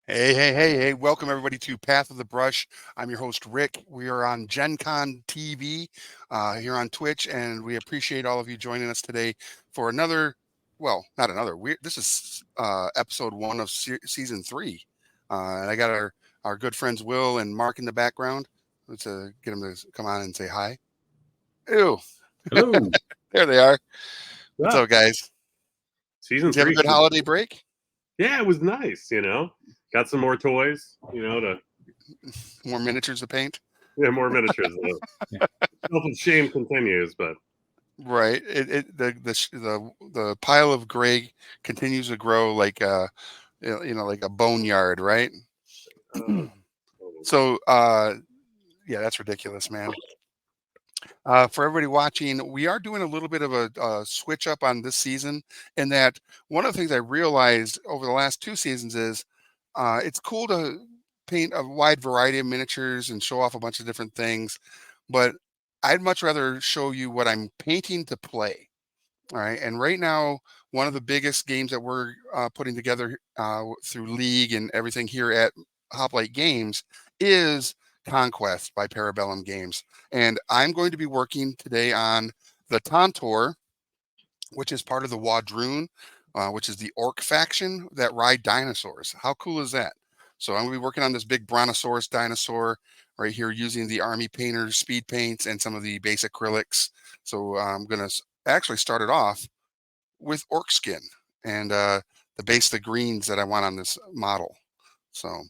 Hey, welcome everybody to Path of the Brush. I'm your host, Rick. We are on Gen Con TV here on Twitch, and we appreciate all of you joining us today for another, well, not another, this is episode one of season three. And I got our good friends Will and Mark in the background. Let's get them to come on and say hi. Ew, Hello. there they are. What's Yeah. up, guys? Season Did you have a 3. good holiday break? Yeah, it was nice, Got some more toys, to More miniatures to paint? more miniatures. Yeah. Self of shame continues, but Right. The pile of gray continues to grow like like a boneyard, right? So yeah, that's ridiculous, man. For everybody watching, we are doing a little bit of a switch up on this season, in that one of the things I realized over the last two seasons is it's cool to paint a wide variety of miniatures and show off a bunch of different things, but I'd much rather show you what I'm painting to play. All right. And right now, one of the biggest games that we're putting together through League and everything here at Hoplite Games is Conquest by Parabellum Games. And I'm going to be working today on the Tantor, which is part of the Wadroon, which is the orc faction that ride dinosaurs. How cool is that? So I'm going to be working on this big brontosaurus dinosaur right here using the Army Painter speed paints and some of the base acrylics. So I'm going to actually start it off with orc skin and the base, the greens that I want on this model. So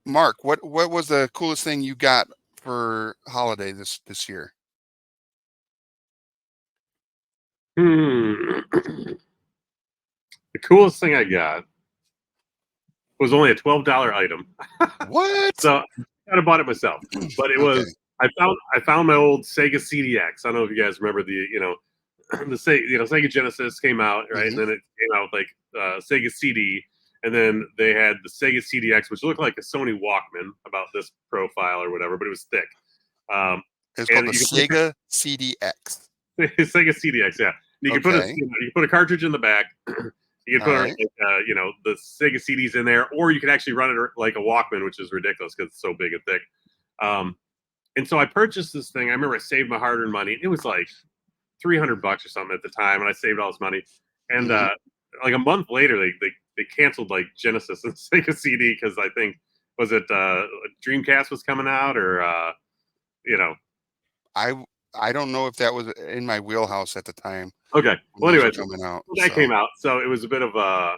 Mark, what was the coolest thing you got for holiday this year? the coolest thing I got was only a $12 item. What? So I kind of bought it myself, but it Okay. was I found my old Sega CDX. I don't know if you guys remember the the Sega Genesis came out, right? Mm-hmm. And then it came out with Sega CD, and then they had the Sega CDX, which looked like a Sony Walkman, about this profile or whatever, but it was thick. It's called And the you Sega CDX. could Sega CDX, yeah. And you could Okay. you could put a cartridge in the back. You could All put right. the Sega CDs in there, or you could actually run it like a Walkman, which is ridiculous because it's so big and thick. And so I purchased this thing. I remember I saved my hard-earned money. It was like $300 or something at the time, and I saved all this money. And Mm-hmm. like a month later, they canceled like Genesis and Sega CD because I think was it Dreamcast was coming out, or I don't know if that was in my wheelhouse at the time Okay. when Well, those were anyway, coming out. that So came out, so it was a bit of a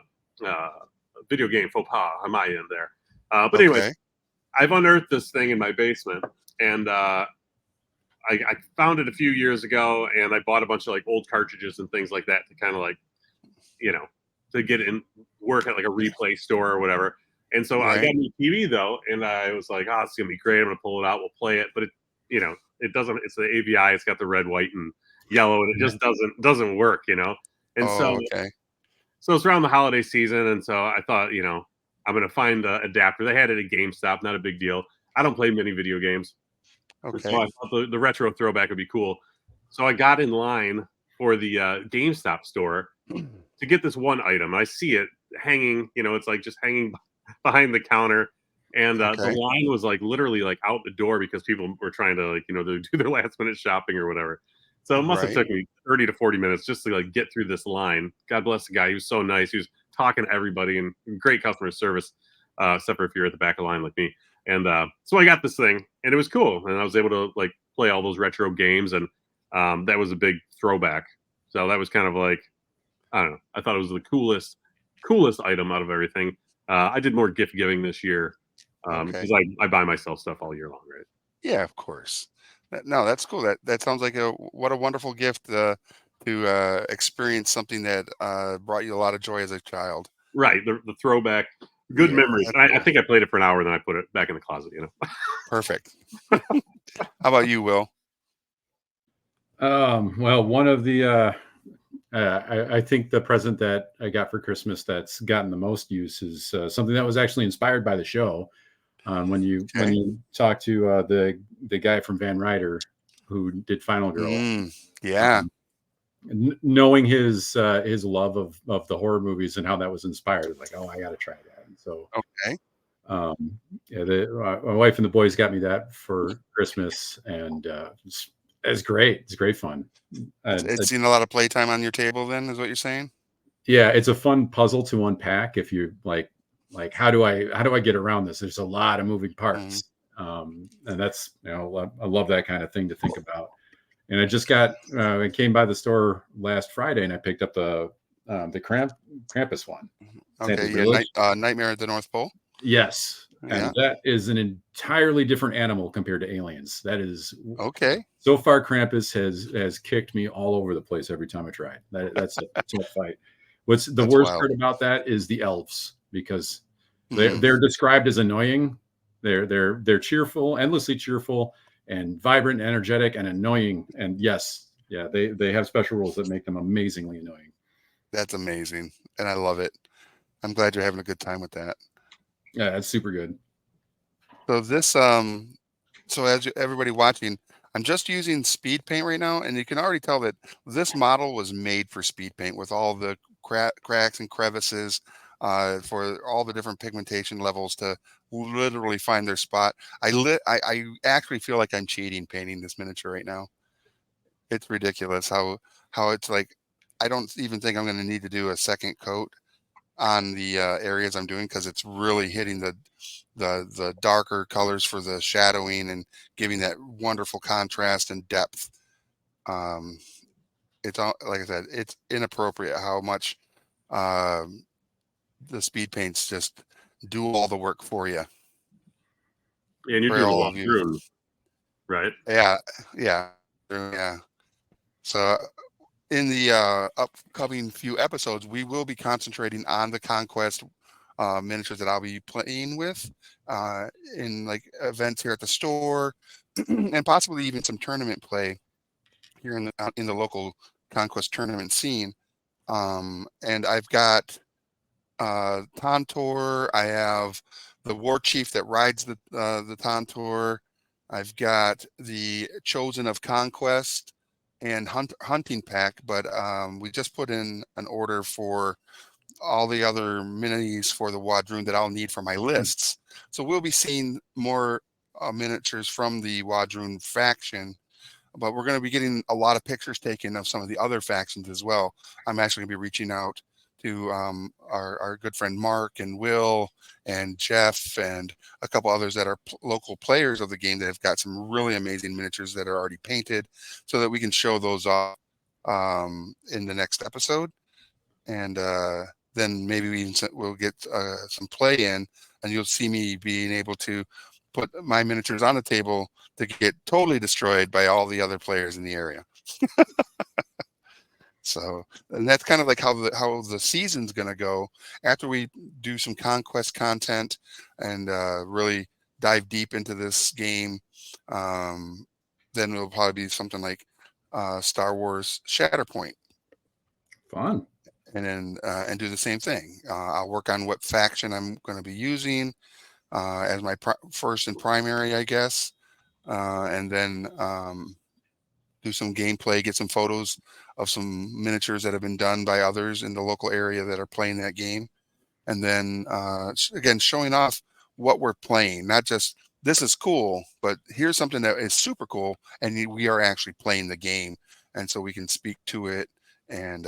video game faux pas on my end there. But anyways, okay. I've unearthed this thing in my basement, and I found it a few years ago, and I bought a bunch of like old cartridges and things like that to kind of like, you know, to get in work at like a replay store or whatever. And so I got Right. a new TV though, and I was like, oh, it's gonna be great. I'm gonna pull it out, we'll play it. But it doesn't. It's the AVI. It's got the red, white, and yellow, and it just doesn't work. And Oh, okay. so it's around the holiday season, and so I thought, I'm gonna find the adapter. They had it at GameStop, not a big deal. I don't play many video games. So Okay. I thought the retro throwback would be cool. So I got in line for the GameStop store to get this one item. I see it hanging, it's like just hanging behind the counter. And the Okay. line was like literally like out the door because people were trying to to do their last minute shopping or whatever. So it must have Right. took me 30 to 40 minutes just to like get through this line. God bless the guy. He was so nice. He was talking to everybody and great customer service, except for if you're at the back of the line like me. And so I got this thing, and it was cool. And I was able to like play all those retro games, and that was a big throwback. So that was kind of like, I don't know. I thought it was the coolest item out of everything. I did more gift giving this year Okay. because I buy myself stuff all year long, right? Yeah, of course. No, that's cool. That sounds like what a wonderful gift to experience something that brought you a lot of joy as a child. Right. The throwback, good Yeah, memories. that's And I cool. think I played it for an hour, then I put it back in the closet. Perfect. How about you, Will? Well, one of the I think the present that I got for Christmas that's gotten the most use is something that was actually inspired by the show. When Okay. you talk to the guy from Van Ryder who did Final Girl, Yeah. knowing his love of the horror movies and how that was inspired, like, oh, I got to try that. So, Okay. yeah, my wife and the boys got me that for Christmas, and it's great. It's great fun. And It's seen a lot of playtime on your table then, is what you're saying? yeah, it's a fun puzzle to unpack if you like how do I get around this? There's a lot of moving Mhm. parts. And that's, I love that kind of thing to think about. And I just got I came by the store last Friday and I picked up the Krampus one. Okay, Santa's yeah, Village. Nightmare at the North Pole. Yes. Yeah. And that is an entirely different animal compared to aliens. That is Okay. so far Krampus has kicked me all over the place every time I try. That's a tough fight. What's the That's worst wild. part about that is the elves, because Mhm. they're described as annoying. They're cheerful, endlessly cheerful, and vibrant, energetic, and annoying. And yes, yeah, they have special rules that make them amazingly annoying. That's amazing, and I love it. I'm glad you're having a good time with that. Yeah, that's super good. So this, so everybody watching, I'm just using speed paint right now, and you can already tell that this model was made for speed paint with all the cracks and crevices, for all the different pigmentation levels to literally find their spot. I actually feel like I'm cheating painting this miniature right now. It's ridiculous how it's like, I don't even think I'm going to need to do a second coat on the areas I'm doing, because it's really hitting the darker colors for the shadowing and giving that wonderful contrast and depth. Um, it's all, like I said, it's inappropriate how much um the speed paints just do all the work for you, And you're for doing the all of you. walkthrough, right? Yeah, yeah, yeah. So in the upcoming few episodes, we will be concentrating on the Conquest miniatures that I'll be playing with in like events here at the store, and possibly even some tournament play here in the local Conquest tournament scene. And I've got Tantor. I have the War Chief that rides the Tantor. I've got the Chosen of Conquest and Hunting Pack, but we just put in an order for all the other minis for the Wadroon that I'll need for my lists. So we'll be seeing more miniatures from the Wadroon faction, but we're going to be getting a lot of pictures taken of some of the other factions as well. I'm actually going to be reaching out to our good friend Mark and Will and Jeff and a couple others that are local players of the game that have got some really amazing miniatures that are already painted, so that we can show those off in the next episode. And then maybe we'll get some play in, and you'll see me being able to put my miniatures on the table to get totally destroyed by all the other players in the area. So, and that's kind of like how the season's going to go after we do some Conquest content and really dive deep into this game. Um, then it'll probably be something like Star Wars Shatterpoint, Fun. and then and do the same thing. I'll work on what faction I'm going to be using as my first and primary, I guess, and then do some gameplay, get some photos of some miniatures that have been done by others in the local area that are playing that game, and then again showing off what we're playing, not just this is cool, but here's something that is super cool, and we are actually playing the game, and so we can speak to it. And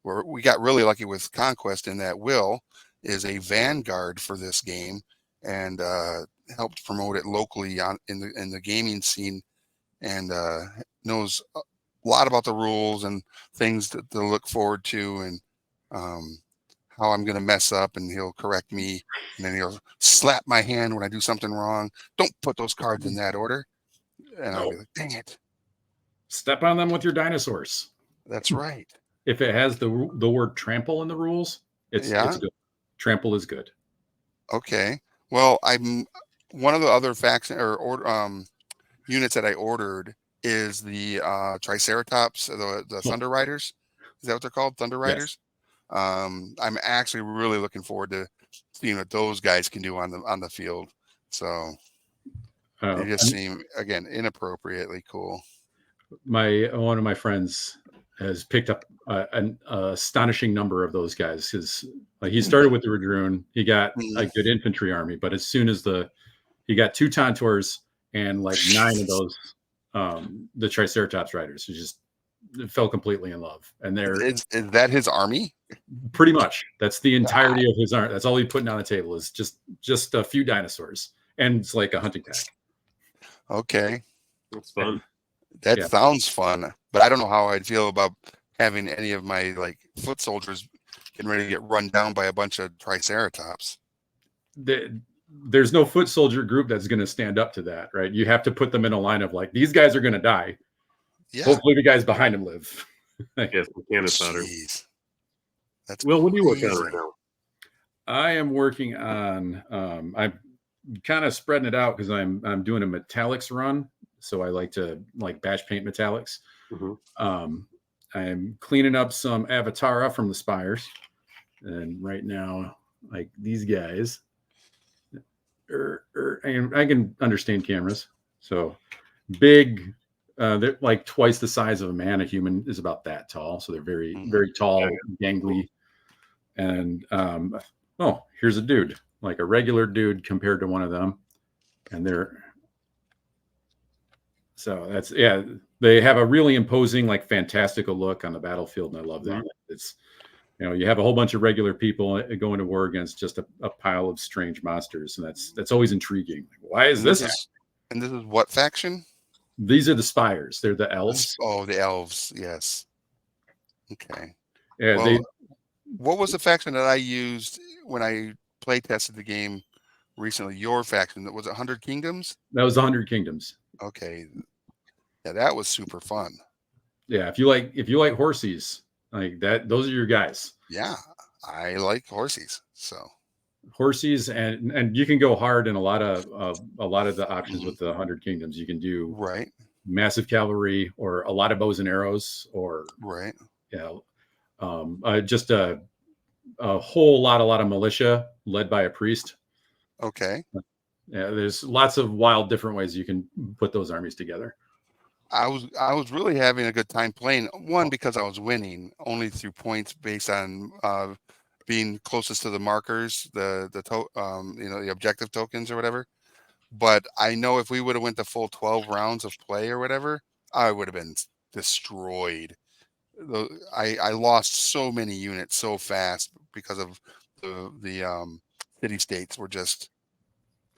we got really lucky with Conquest in that Will is a vanguard for this game, and helped promote it locally in the gaming scene, and knows a lot about the rules and things to look forward to, and um, how I'm going to mess up, and he'll correct me, and then he'll slap my hand when I do something wrong. Don't put those cards in that order. And I'll be No. like, dang it. Step on them with your dinosaurs. That's right. If it has the word trample in the rules, it's Yeah. good. Trample is good. Okay. Well, I'm one of the other faction or units that I ordered is the Triceratops, the Thunder Riders. Is that what they're called? Thunder Yes. Riders? I'm actually really looking forward to seeing what those guys can do on the field. So they just And seem, again, inappropriately cool. one of my friends has picked up an astonishing number of those guys. Because he started with the Radroon, he got a good infantry army, but as soon as he got 2 Tauntors and like 9 of those the Triceratops riders, he just fell completely in love. And they're is that his army? pretty much that's the entirety of his army. That's all he's putting on the table is just a few dinosaurs, and it's like a hunting pack. Okay, That's fun. that sounds fun, but I don't know how I'd feel about having any of my like foot soldiers getting ready to get run down by a bunch of Triceratops. There's no foot soldier group that's going to stand up to that, right? You have to put them in a line of like, these guys are going to die. Yeah. Hopefully the guys behind them live. Yes, canvas powder. That's Will, what are you working on crazy. right now? I am working on I'm kind of spreading it out because I'm doing a metallics run. So I like to batch paint metallics. I'm cleaning up some Avatara from the Spires. And right now, like these guys, and I can understand cameras. So big, they're like twice the size of a man. A human is about that tall. So they're very, very tall, gangly. And oh, here's a dude, like a regular dude compared to one of them. And they have a really imposing, like fantastical look on the battlefield. And I love that. It's, you have a whole bunch of regular people going to war against just a pile of strange monsters. And that's always intriguing. Why is this? And this is what faction? These are the Spires. They're the elves. Oh, the elves. Yes. Okay. Yeah. Well, what was the faction that I used when I play tested the game recently? Your faction. Was it 100 Kingdoms? That was 100 Kingdoms. Okay. Yeah, that was super fun. Yeah, if you like horsies like that, those are your guys. Yeah, I like horsies. So horsies, and you can go hard in a lot of the options with the 100 Kingdoms. You can do massive cavalry or a lot of bows and arrows, or just a whole lot of militia led by a priest. Okay. Yeah, there's lots of wild different ways you can put those armies together. I was really having a good time playing. One, because I was winning only through points based on being closest to the markers, the objective tokens or whatever. But I know if we would have went the full 12 rounds of play or whatever, I would have been destroyed. I lost so many units so fast because of the city states were just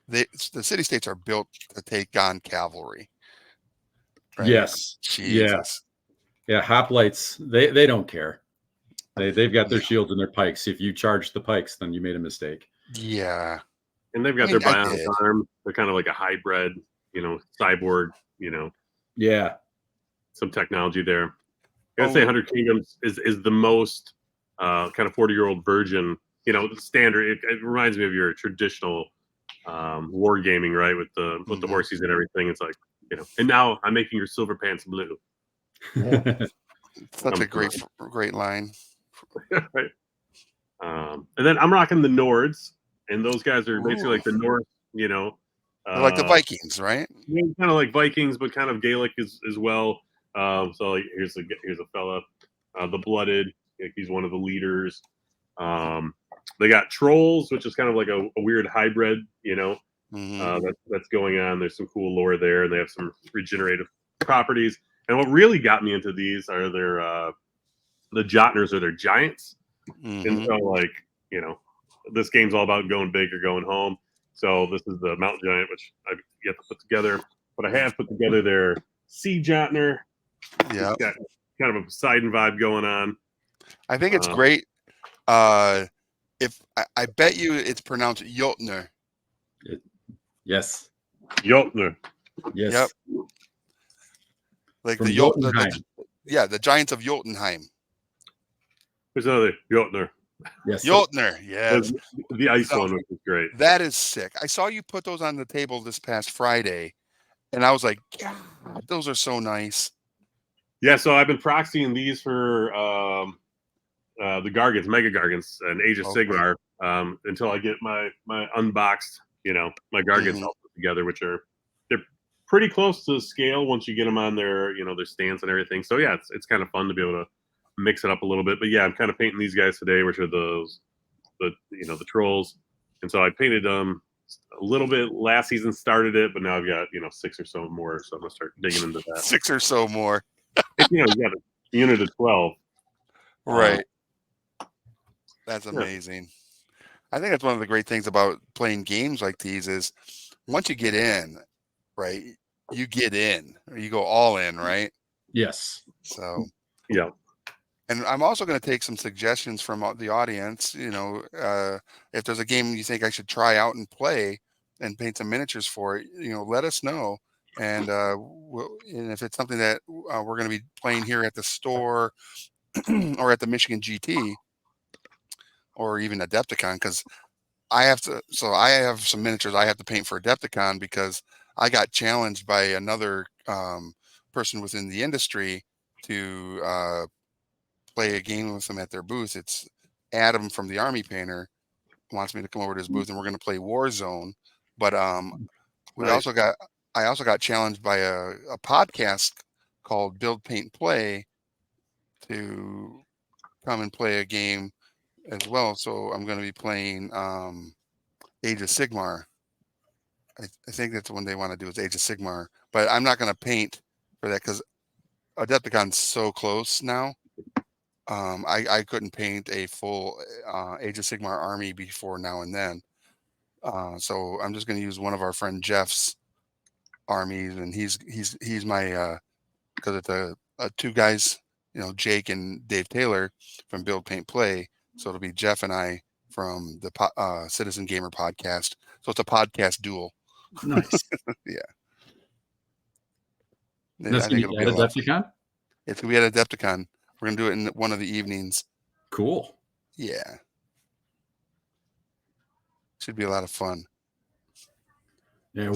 the city states are built to take on cavalry. Right? Yes. Jesus. Yeah. Hoplites, they don't care. They've got their shields and their pikes. If you charge the pikes, then you made a mistake. Yeah. And they've got their bionic arm. They're kind of like a hybrid, cyborg, Yeah. Some technology there. I gotta say 100 Kingdoms is the most kind of 40-year-old version, standard. It reminds me of your traditional war gaming, right? With the horses and everything. It's like, and now I'm making your silver pants blue. Such a great line. Right. And then I'm rocking the Nords, and those guys are basically like the North, they're like the Vikings, right? Kind of like Vikings, but kind of Gaelic as well. So like here's a fella, the Blooded. He's one of the leaders. They got Trolls, which is kind of like a weird hybrid, that's going on. There's some cool lore there, and they have some regenerative properties. And what really got me into these are their the Jotners are their giants. And so this game's all about going big or going home. So this is the Mountain Giant, which I've yet to put together, but I have put together their Sea Jotner. Yeah, got kind of a Poseidon vibe going on. I think it's great. If I bet you it's pronounced Jotner. Yes. Jotner. Yes. Yep. Like from the Giants of Jotunheim. There's another Jotner. Yes. Jotner. Yes. The ice one, which is great. That is sick. I saw you put those on the table this past Friday, and I was like, God, those are so nice. Yeah, so I've been proxying these for the Gargants, Mega Gargants, and Age of Sigmar until I get my unboxed, my Gargants all put together, which they're pretty close to scale once you get them on their, their stance and everything. So yeah, it's kind of fun to be able to mix it up a little bit. But yeah, I'm kind of painting these guys today, which are the trolls. And so I painted them a little bit last season, started it, but now I've got 6 or so more. So I'm gonna start digging into that. 6 or so more. You got a unit of 12. Right. That's amazing. Yeah. I think that's one of the great things about playing games like these is once you get in, right, you get in, or you go all in, right? Yes. So, yeah. And I'm also going to take some suggestions from the audience. If there's a game you think I should try out and play and paint some miniatures for it, let us know. And and if it's something that we're going to be playing here at the store or at the Michigan GT or even Adepticon, because I have some miniatures I have to paint for Adepticon because I got challenged by another person within the industry to play a game with them at their booth. It's Adam from the Army Painter wants me to come over to his booth and we're going to play Warzone. But Nice. I also got challenged by a podcast called Build Paint Play to come and play a game as well. So I'm going to be playing Age of Sigmar. I think that's the one they want to do is Age of Sigmar, but I'm not going to paint for that because Adepticon's so close now. I couldn't paint a full Age of Sigmar army before now and then. So I'm just going to use one of our friend Jeff's armies, and he's my because it's two guys, Jake and Dave Taylor from Build Paint Play. So it'll be Jeff and I from the Citizen Gamer podcast. So it's a podcast duel. Nice. Yeah. That's I think it'll be at Adepticon? It's going to be at Adepticon. We're going to do it in one of the evenings. Cool. Yeah. Should be a lot of fun. Yeah,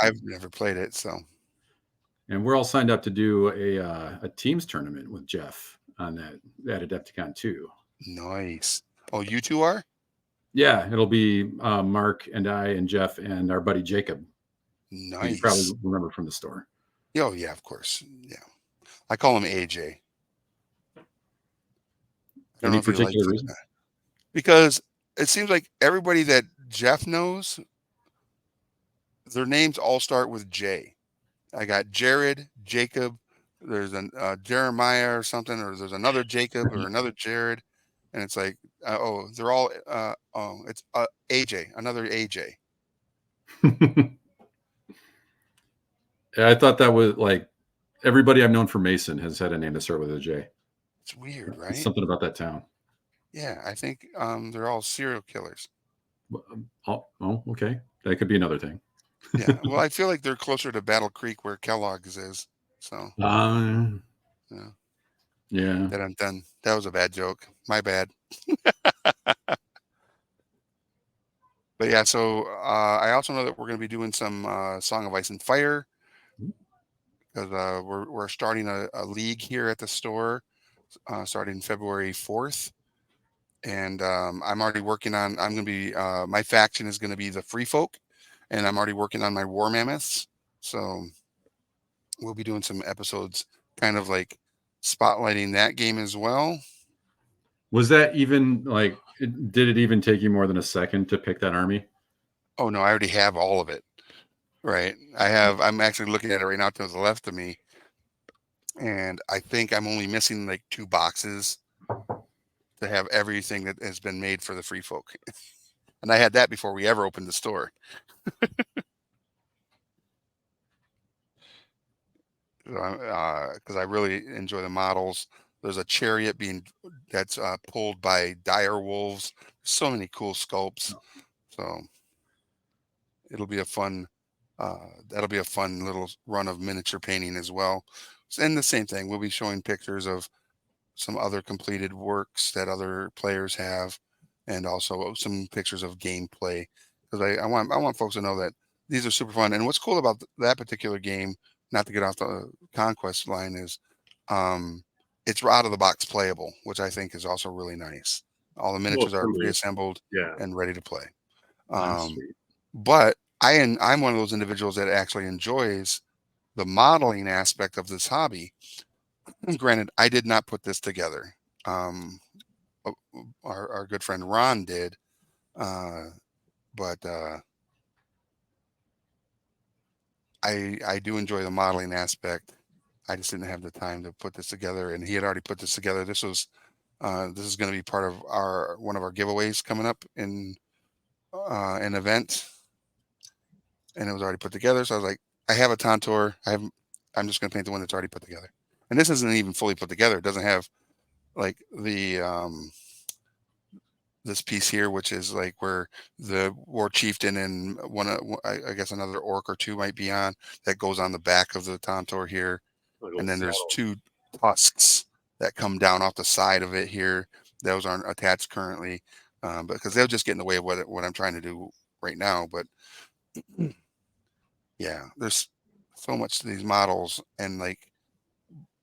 I've never played it, so. And we're all signed up to do a teams tournament with Jeff on that Adepticon too. Nice. Oh, you two are? Yeah, it'll be Mark and I and Jeff and our buddy Jacob. Nice. You probably remember from the store. Oh yeah, of course. Yeah, I call him AJ. Any particular reason? Because it seems like everybody that Jeff knows, their names all start with J. I got Jared, Jacob. There's a Jeremiah or something, or there's another Jacob or another Jared, and it's like, they're all. It's AJ, another AJ. I thought that was like everybody I've known from Mason has had a name that start with a J. It's weird, right? Something about that town. Yeah, I think they're all serial killers. Oh, okay. That could be another thing. Yeah, well, I feel like they're closer to Battle Creek where Kellogg's is. So. Yeah. That I'm done. That was a bad joke. My bad. But yeah, so I also know that we're going to be doing some Song of Ice and Fire because we're starting a league here at the store starting February 4th. And I'm already working on, I'm going to be, my faction is going to be the Free Folk, and I'm already working on my War Mammoths. So we'll be doing some episodes kind of like spotlighting that game as well. Was that even like, did it even take you more than a second to pick that army? Oh no, I already have all of it. Right. I'm actually looking at it right now to the left of me. And I think I'm only missing like 2 boxes to have everything that has been made for the Free Folk. And I had that before we ever opened the store. Because I really enjoy the models. There's a chariot that's pulled by dire wolves. So many cool sculpts. So it'll be a fun. That'll be a fun little run of miniature painting as well. And the same thing, we'll be showing pictures of some other completed works that other players have, and also some pictures of gameplay. Because I want folks to know that these are super fun. And what's cool about that particular game, not to get off the Conquest line, is it's out of the box playable, which I think is also really nice. All the miniatures are pre-assembled and ready to play. But I'm one of those individuals that actually enjoys the modeling aspect of this hobby, granted, I did not put this together. Um, our good friend Ron did, but I do enjoy the modeling aspect. I just didn't have the time to put this together, and he had already put this together. This is going to be part of our one of our giveaways coming up in an event, and it was already put together. So I was like, I have a Tontor. I'm just going to paint the one that's already put together. And this isn't even fully put together. It doesn't have like the this piece here, which is like where the war chieftain and I guess another orc or two might be on. That goes on the back of the Tontor here, and then there's two tusks that come down off the side of it here. Those aren't attached currently, because they'll just get in the way of what I'm trying to do right now. But yeah, there's so much to these models, and like,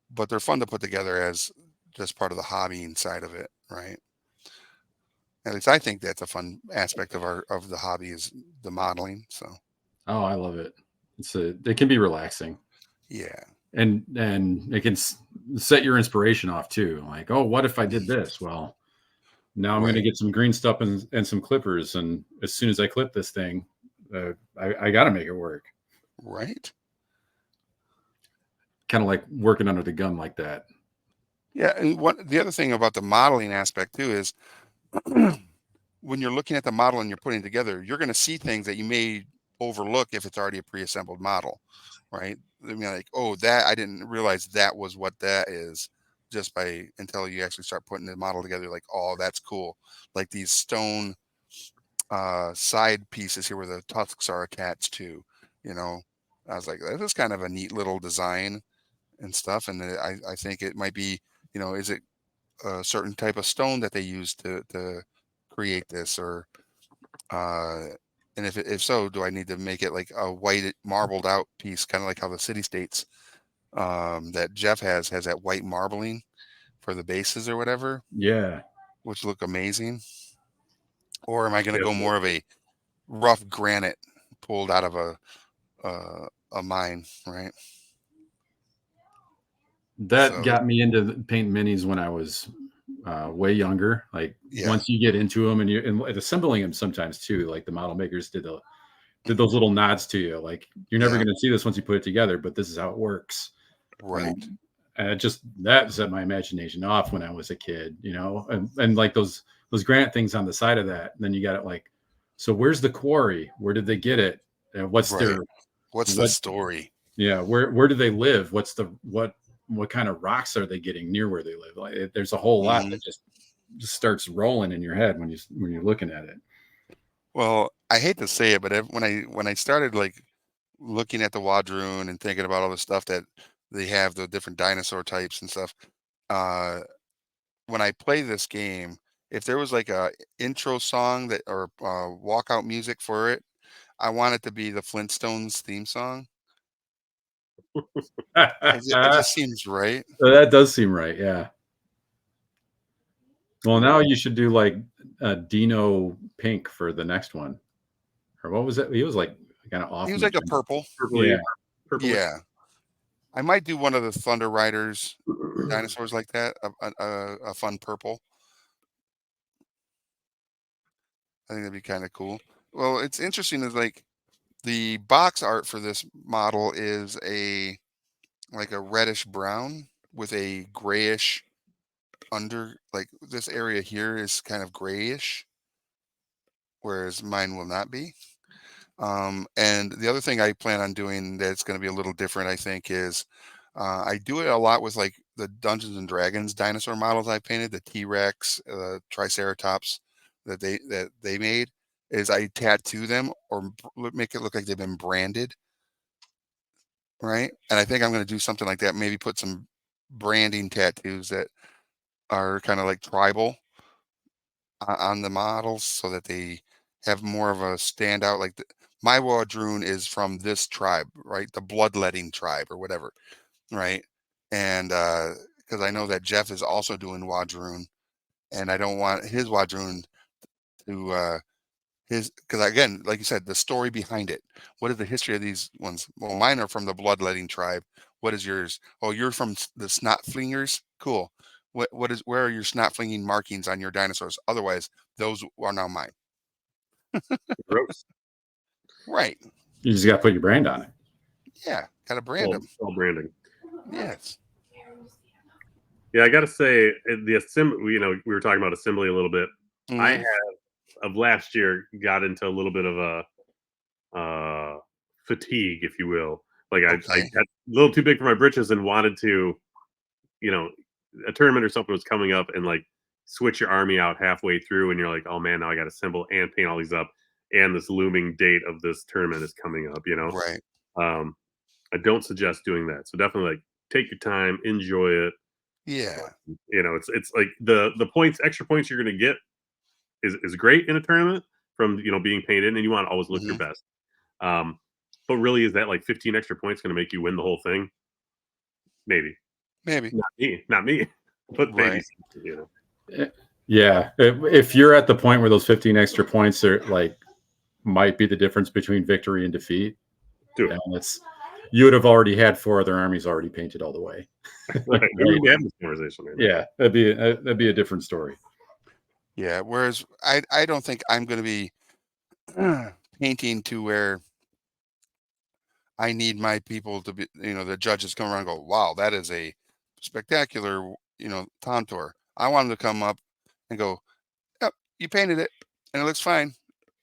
but they're fun to put together as just part of the hobby inside of it, right? At least I think that's a fun aspect of the hobby is the modeling. So Oh, I love it. It can be relaxing, yeah, and it can set your inspiration off too. Like, oh, what if I did this? Well, now I'm going to right, get some green stuff and some clippers, and as soon as I clip this thing, I got to make it work. right. Kind of like working under the gun like that. Yeah, and the other thing about the modeling aspect too is when you're looking at the model and you're putting it together, you're going to see things that you may overlook if it's already a pre-assembled model, right? I mean, like, oh, that I didn't realize that was what that is, just by until you actually start putting the model together. Like, oh, that's cool. Like these stone side pieces here where the tusks are attached to, you know. I was like, this is kind of a neat little design and stuff. And I think it might be, is it a certain type of stone that they use to create this, or and if so, do I need to make it like a white marbled out piece, kind of like how the city states that Jeff has that white marbling for the bases or whatever, Yeah, which look amazing? Or am I going to Yes, go more of a rough granite pulled out of a mine, right? that So got me into paint minis when I was way younger. Like yeah, once you get into them and assembling them sometimes too. Like the model makers did those little nods to you. Like you're never yeah, going to see this once you put it together, but this is how it works. right, And it just that set my imagination off when I was a kid, and like those granite things on the side of that. And then you got it like, so where's the quarry? Where did they get it? And what's right. their What's the what? story? Yeah, where do they live? What's the what kind of rocks are they getting near where they live? Like there's a whole lot Hmm. that just starts rolling in your head when you're looking at it. Well, I hate to say it, but when I started like looking at the Wadroon and thinking about all the stuff that they have, the different dinosaur types and stuff, uh, when I play this game, if there was like a intro song that or walkout music for it, I want it to be the Flintstones theme song. It just seems right. So that does seem right. Yeah. Well, now cool. you should do like Dino Pink for the next one, or what was it? He was like kind of He off was like a magenta. purple. Yeah, Purpley, purplish. Yeah, I might do one of the Thunder Riders dinosaurs like that. A fun purple. I think that'd be kind of cool. Well, it's interesting is like the box art for this model is like a reddish brown with a grayish under, like this area here is kind of grayish, whereas mine will not be. And the other thing I plan on doing that's going to be a little different, I think, is I do it a lot with like the Dungeons and Dragons dinosaur models I painted, the T-Rex, Triceratops that they made. Is I tattoo them or make it look like they've been branded, right? And I think I'm going to do something like that. Maybe put some branding tattoos that are kind of like tribal on the models so that they have more of a standout. Like my Wadroon is from this tribe, right? The bloodletting tribe or whatever, right? And because I know that Jeff is also doing Wadroon, and I don't want his Wadroon to because again, like you said, the story behind it. What is the history of these ones? Well, mine are from the bloodletting tribe. What is yours? Oh, you're from the snot flingers. Cool. Where are your snot flinging markings on your dinosaurs? Otherwise, those are now mine. Gross. Right. You just got to put your brand on it. Yeah. Got to brand them. All branding. Yes. Yeah, I got to say the assembly. We were talking about assembly a little bit. I Mhm. have of last year got into a little bit of a fatigue, if you will. Like I Okay. had a little too big for my britches and wanted to, a tournament or something was coming up and like switch your army out halfway through, and you're like, oh man, now I got to assemble and paint all these up, and this looming date of this tournament is coming up. Right. Um, I don't suggest doing that. So definitely like take your time, enjoy it. Yeah. It's like the points, extra points you're gonna get is great in a tournament from being painted, and you want to always look your Mhm. best. Um, but really, is that like 15 extra points going to make you win the whole thing? Maybe Maybe. not me, but maybe. Right. Yeah, if you're at the point where those 15 extra points are like might be the difference between victory and defeat, Dude. and you would have already had 4 other armies already painted all the way. Right. We wouldn't be having this conversation right now. Yeah, that'd be a different story. Yeah. Whereas I don't think I'm going to be painting to where I need my people to be, the judges come around and go, wow, that is a spectacular, Tantor. I want them to come up and go, yep, you painted it and it looks fine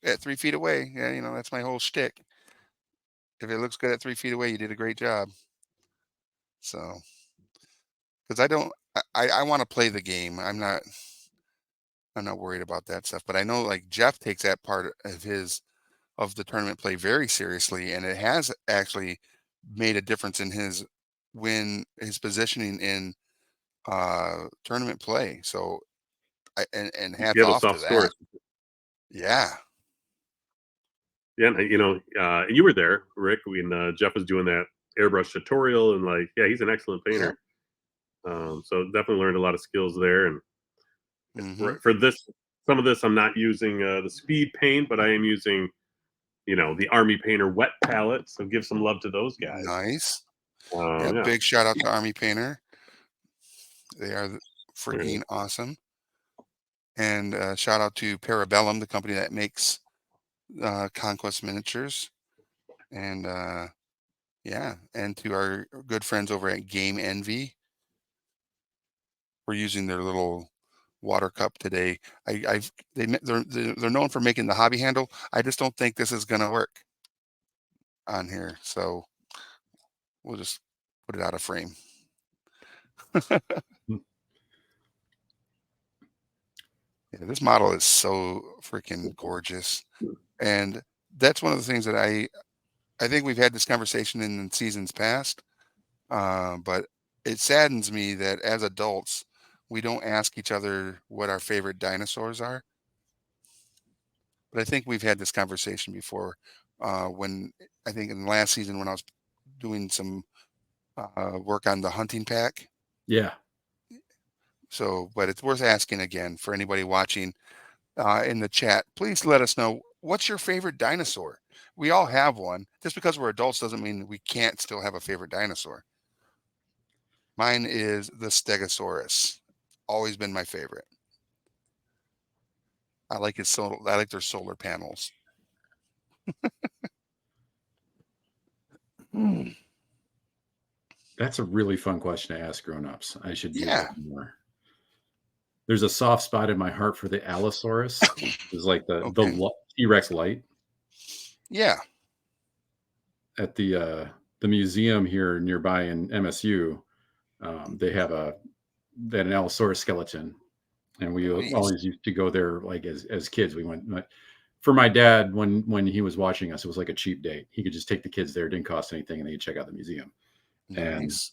at 3 feet away. Yeah, that's my whole shtick. If it looks good at 3 feet away, you did a great job. So, because I want to play the game. I'm not worried about that stuff. But I know like Jeff takes that part of the tournament play very seriously, and it has actually made a difference in his positioning in tournament play. So and hats You have a off to soft score. that. Yeah. Yeah, and you were there, Rick, when Jeff was doing that airbrush tutorial, and like, yeah, he's an excellent Yep. painter. So definitely learned a lot of skills there. And Mm-hmm. for this, some of this, I'm not using the speed paint, but I am using, the Army Painter wet palette. So give some love to those guys. Nice. Yeah. Yeah. Big shout out to Army Painter. They are Yeah. freaking awesome. And shout out to Parabellum, the company that makes Conquest miniatures. And yeah, and to our good friends over at Game Envy. We're using their little water cup today. They're known for making the hobby handle. I just don't think this is gonna work on here, so we'll just put it out of frame. Yeah, this model is so freaking gorgeous, and that's one of the things that I think we've had this conversation in seasons past, but it saddens me that as adults we don't ask each other what our favorite dinosaurs are. But I think we've had this conversation before. When I think in the last season when I was doing some work on the hunting pack. Yeah. So, but it's worth asking again for anybody watching in the chat. Please let us know what's your favorite dinosaur. We all have one. Just because we're adults doesn't mean we can't still have a favorite dinosaur. Mine is the Stegosaurus. Always been my favorite. I like I like their solar panels. That's a really fun question to ask grown-ups. I should do Yeah. that more. There's a soft spot in my heart for the Allosaurus. It's like the Okay. T-Rex light Yeah. at the museum here nearby in MSU. They had an Allosaurus skeleton, and we Nice. always used to go there like as kids. We went for my dad when he was watching us. It was like a cheap date. He could just take the kids there. It didn't cost anything, and they could check out the museum. And Nice.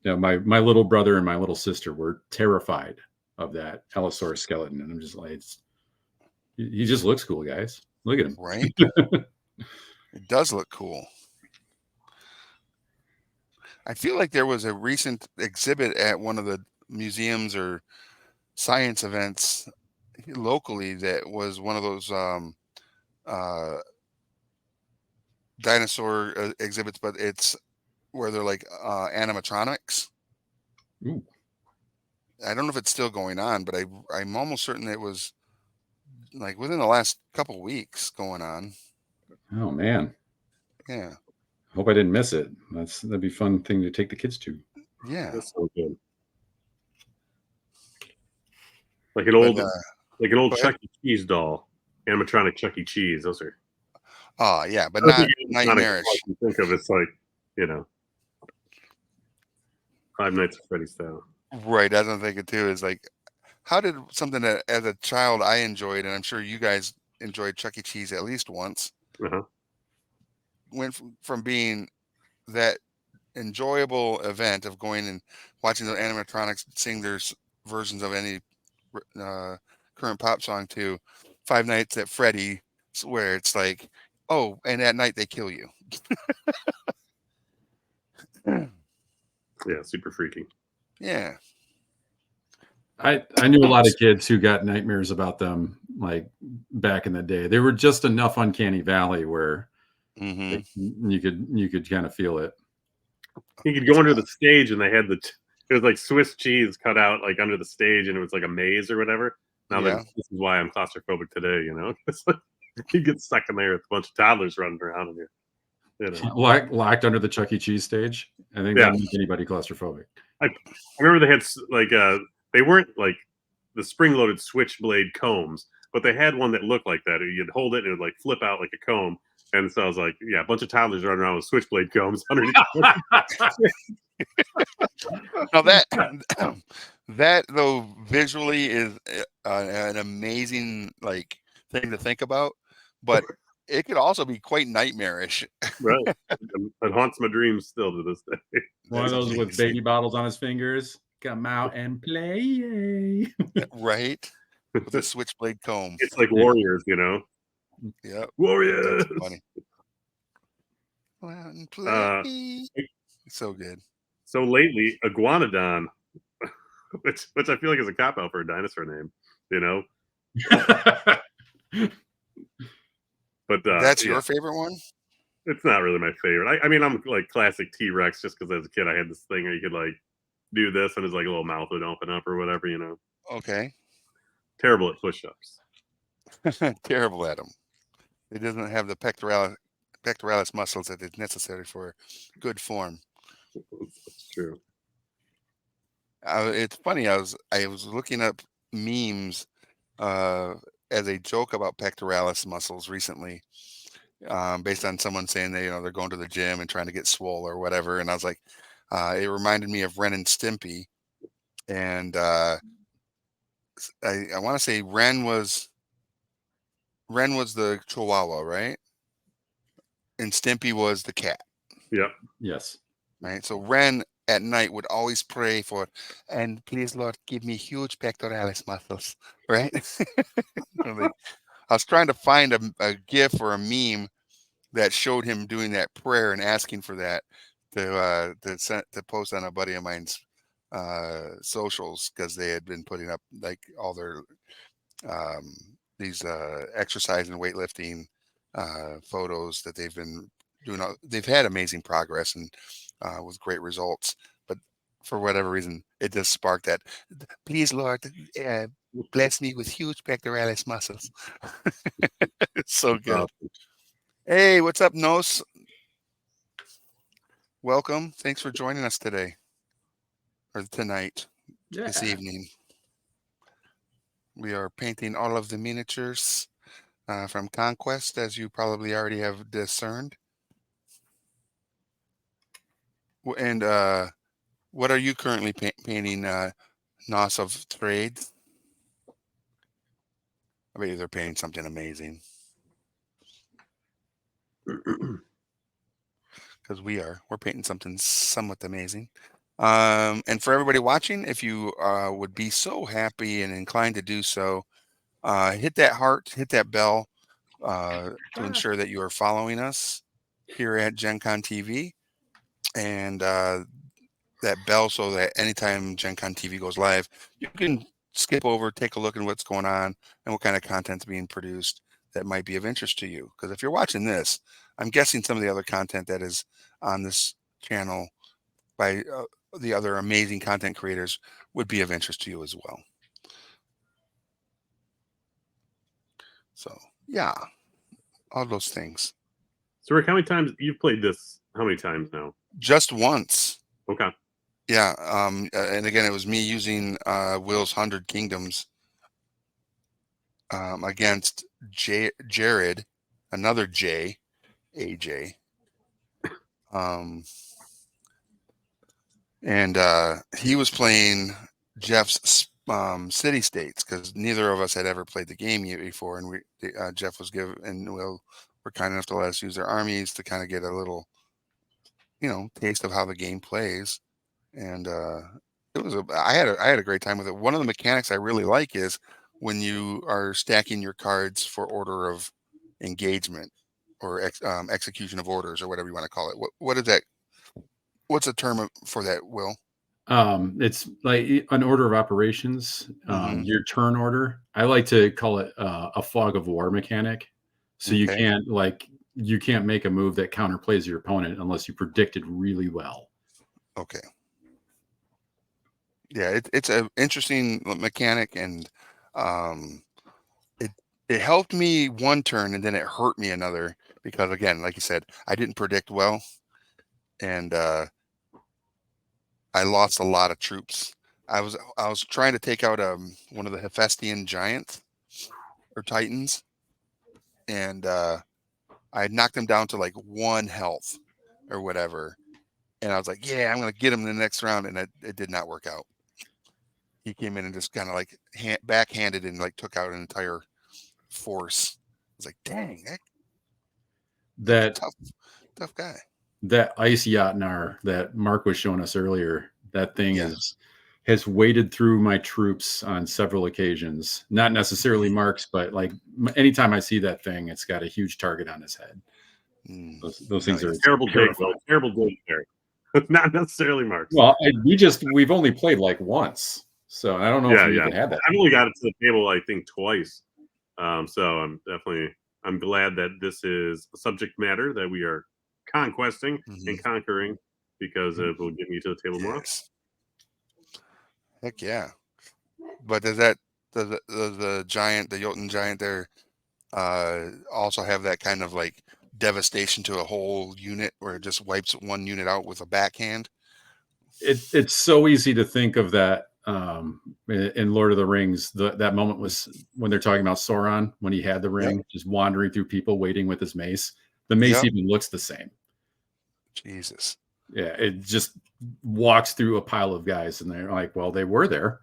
my little brother and my little sister were terrified of that Allosaurus skeleton, and I'm just like, he just looks cool, guys. Look at him. Right? It does look cool. I feel like there was a recent exhibit at one of the museums or science events locally that was one of those uh, dinosaur exhibits, but it's where they're like animatronics. Ooh. I don't know if it's still going on, but I'm almost certain it was like within the last couple weeks going on. Oh man. Yeah, Hope I didn't miss it. That'd be a fun thing to take the kids to. yeah. That's so good. Like But an old go ahead. Chuck E. Cheese doll, animatronic Chuck E. Cheese. Those are. Oh yeah, but I don't not think animatronic is what nightmarish. you think of. It's like, you know, Five Nights at Freddy's style. Right. That's what I'm thinking too. Is like, how did something that as a child I enjoyed, and I'm sure you guys enjoyed Chuck E. Cheese at least once, Uh-huh. went from being that enjoyable event of going and watching the animatronics sing their versions of any uh, current pop song to Five Nights at Freddy, where it's like, oh, and at night they kill you. Yeah, super freaky. Yeah. I knew a lot of kids who got nightmares about them like back in the day. They were just enough uncanny valley where Mm-hmm. like, you could kind of feel it. You could go under the stage, and they had it was like Swiss cheese cut out like under the stage, and it was like a maze or whatever. Now Yeah. that this is why I'm claustrophobic today, you know, it's like you get stuck in there with a bunch of toddlers running around in you know. Locked under the Chuck E. Cheese stage. I think Yeah, that makes anybody claustrophobic. I remember they had like they weren't like the spring-loaded switchblade combs, but they had one that looked like that. You'd hold it and it would like flip out like a comb. And so I was like, yeah, a bunch of toddlers running around with switchblade combs underneath. Now that that though visually is an amazing like thing to think about, but it could also be quite nightmarish. Right. It haunts my dreams still to this day. One of That's those with amazing. baby bottles on his fingers. Come out and play. Right? With a switchblade comb. It's like Warriors, you know? Yep. Warriors! That's funny. Go out and play. Uh, So good. so lately, Iguanodon, which I feel like is a cop-out for a dinosaur name, you know? But That's yeah, your favorite one? it's not really my favorite. I mean, I'm like classic T-Rex just because as a kid I had this thing where you could like do this and his like little mouth would open up or whatever, you know? Okay. Terrible at push-ups. Terrible at them. It doesn't have the pectoralis muscles that is necessary for good form. That's true. It's funny. I was looking up memes as a joke about pectoralis muscles recently, based on someone saying they're going to the gym and trying to get swole or whatever, and I was like, it reminded me of Ren and Stimpy, and I want to say Ren was the Chihuahua, right? And Stimpy was the cat. Yep. Yes. Right. So Ren at night would always pray for, and please Lord, give me huge pectoralis muscles. Right. Like, I was trying to find a GIF or a meme that showed him doing that prayer and asking for that to post on a buddy of mine's socials, because they had been putting up like all their these exercise and weightlifting photos that they've been doing. They've had amazing progress and with great results, but for whatever reason, it just sparked that. Please, Lord, bless me with huge pectoralis muscles. It's so good. Hey, what's up, Nos? Welcome. Thanks for joining us today or tonight, this evening. We are painting all of the miniatures from Conquest, as you probably already have discerned. And what are you currently painting, Nos of Trades? I bet they're painting something amazing. Because we're painting something somewhat amazing. And for everybody watching, if you would be so happy and inclined to do so, hit that heart, hit that bell to ensure that you are following us here at Gen Con TV, and that bell so that anytime Gen Con TV goes live, you can skip over, take a look at what's going on and what kind of content's being produced that might be of interest to you. Because if you're watching this, I'm guessing some of the other content that is on this channel by the other amazing content creators would be of interest to you as well. So yeah, all those things. So Rick, how many times you've played this? How many times now? Just once. Okay. Yeah. And again, it was me using Will's 100 Kingdoms against Jared, another J, AJ. And he was playing Jeff's city states because neither of us had ever played the game yet before, and Jeff was given and Will were kind enough to let us use their armies to kind of get a little, taste of how the game plays. And I had a great time with it. One of the mechanics I really like is when you are stacking your cards for order of engagement or execution of orders or whatever you want to call it. What is that? What's the term for that, Will? It's like an order of operations, Mm-hmm. your turn order. I like to call it a fog of war mechanic. So Okay. you can't make a move that counterplays your opponent unless you predict it really well. Okay. Yeah, it's an interesting mechanic, and it helped me one turn, and then it hurt me another because, again, like you said, I didn't predict well, and I lost a lot of troops. I was trying to take out one of the Hephaestian giants or titans, and I knocked him down to like 1 health or whatever, and I was like, yeah, I'm gonna get him in the next round, and it did not work out. He came in and just kind of like backhanded and like took out an entire force. I was like, dang, that's a That tough guy. that ice Yatnar that Mark was showing us earlier, that thing Yeah. has waded through my troops on several occasions. Not necessarily Mark's, but like anytime I see that thing, it's got a huge target on his head. Those things are Terrible day, terrifying. Terrible day there. Not necessarily Mark's. Well, we've only played like once, so I don't know if we even had that. I've only got it to the table, I think, twice. So I'm glad that this is a subject matter that we are conquesting and conquering because it will get me to the table more often. Heck yeah. But does the giant, the Jotun giant there, also have that kind of like devastation to a whole unit where it just wipes one unit out with a backhand? It's so easy to think of that in Lord of the Rings. That moment was when they're talking about Sauron when he had the ring, just wandering through people, waiting with his mace. The mace even looks the same. Jesus. Yeah, it just walks through a pile of guys, and they're like, "Well, they were there."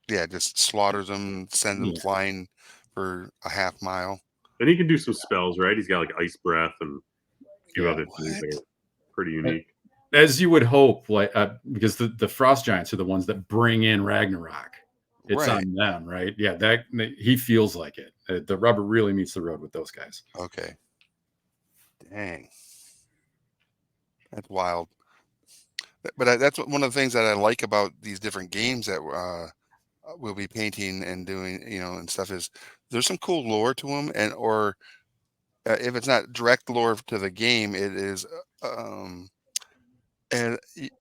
Yeah, just slaughters them, sends them flying for a half mile. And he can do some spells, right? He's got like ice breath and a few other things that are pretty unique. As you would hope, like because the frost giants are the ones that bring in Ragnarok. It's on them, right? Yeah, that he feels like it. The rubber really meets the road with those guys. Okay. Dang. That's wild. But that's one of the things that I like about these different games that we'll be painting and doing, and stuff is there's some cool lore to them, or if it's not direct lore to the game, it is, and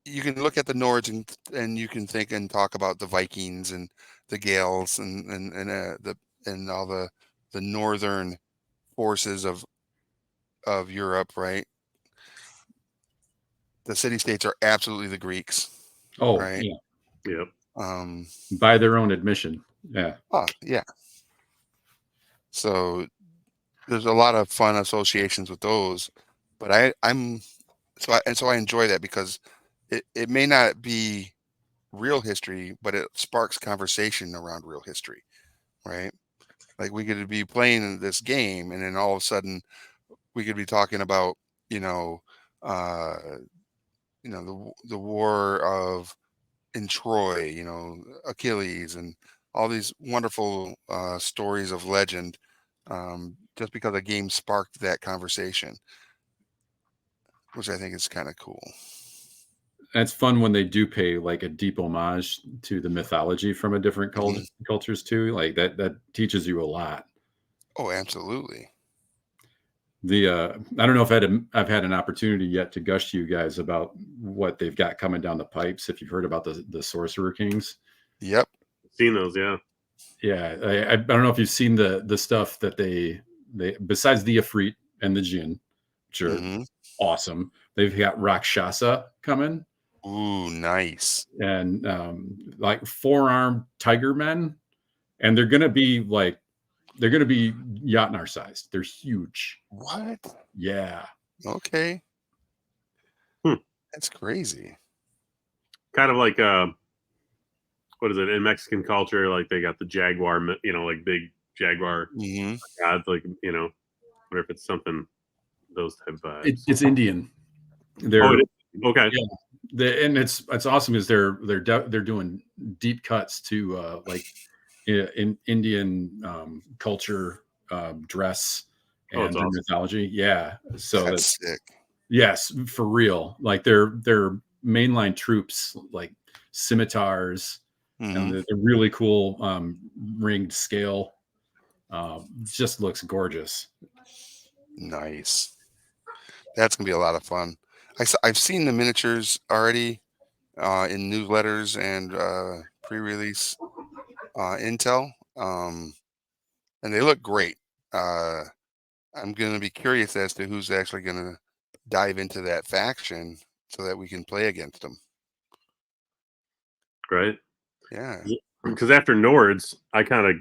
you can look at the Nords and you can think and talk about the Vikings and the Gaels and all the northern forces of Europe, right? The city states are absolutely the Greeks. Oh, right? Yeah. Yep. By their own admission. Yeah. Oh, yeah. So there's a lot of fun associations with those, but I enjoy that because it may not be real history, but it sparks conversation around real history, right? Like we could be playing this game, and then all of a sudden we could be talking about, uh, the war of in Troy, Achilles, and all these wonderful stories of legend, just because a game sparked that conversation, which I think is kind of cool. it's fun when they do pay like a deep homage to the mythology from a different cultures too. Like that teaches you a lot. Oh, absolutely. The I don't know if I've had an opportunity yet to gush to you guys about what they've got coming down the pipes. If you've heard about the Sorcerer Kings, Yep. Seen those, yeah. yeah, I don't know if you've seen the stuff that they besides the Ifrit and the Jinn, which are Hmm. awesome. They've got Rakshasa coming Ooh, nice. and like four-armed tiger men, and they're gonna be Jotnar sized. They're huge. What? Yeah. Okay. Hmm. That's crazy. Kind of like what is it in Mexican culture? Like they got the jaguar, like big jaguar Hmm. gods. Like I wonder if it's something those type vibes. It's Indian. Oh, They're it is? Okay. yeah, and it's awesome because they're doing deep cuts to like in Indian culture, dress Oh, it's and their awesome. mythology. Yeah, so that That's sick. yes, for real. Like they're mainline troops, like scimitars, and Hmm. the really cool ringed scale. Just looks gorgeous. Nice. That's gonna be a lot of fun. I've seen the miniatures already in newsletters and pre-release intel, and they look great. Uh, I'm gonna be curious as to who's actually gonna dive into that faction so that we can play against them. Right. Yeah. Because after Nords, I kind of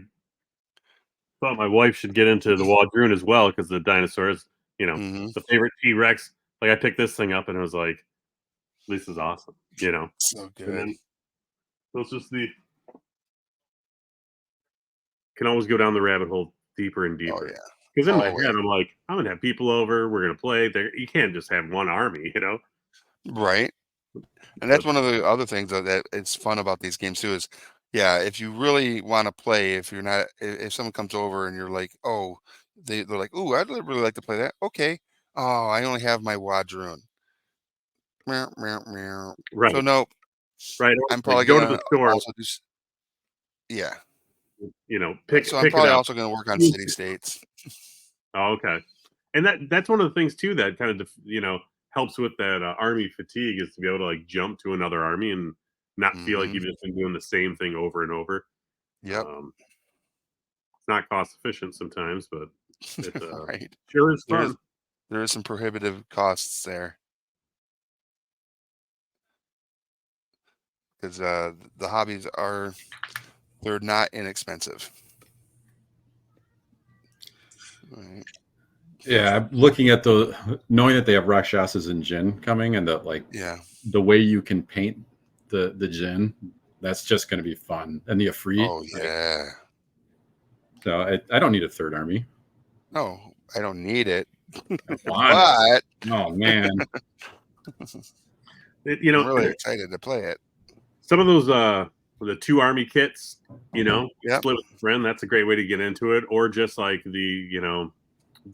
thought my wife should get into the Waldroon as well because the dinosaurs, Hmm. the favorite T-Rex. Like I picked this thing up and I was like, this is awesome. So And good. then it's just can always go down the rabbit hole deeper and Oh deeper. yeah. Because in my Always. head, I'm like, I'm gonna have people over. We're gonna play. There, you can't just have one army. Right. And that's But one of the other things that it's fun about these games too is, yeah, if you really want to play, if you're not, if someone comes over and you're like, oh, they're like, oh, really like to play that. Okay. Oh, I only have my Wadroon. Meow, meow, meow. So right, no, right. I'm Like probably go to the gonna store. also just, yeah. Pick So I'm pick it probably up. also gonna work on city states. Oh, okay. And that's one of the things too that kind of helps with that army fatigue is to be able to like jump to another army and not feel like Hmm. you've just been doing the same thing over and over. Yep. Um, it's not cost efficient sometimes, but it Right. sure is There is fun. there is some prohibitive costs there because the hobbies they're not inexpensive. Right. Yeah, I'm looking at knowing that they have Rakshasas and Jinn coming, and Yeah. the way you can paint the Jinn, that's just going to be fun. And the Afri, Oh like, yeah. so I don't need a third army. No, I don't need it, I want it. but Oh man, It, you I'm know, really excited to play it. some of those the two army kits, Yep. split with a friend. That's a great way to get into it, or just like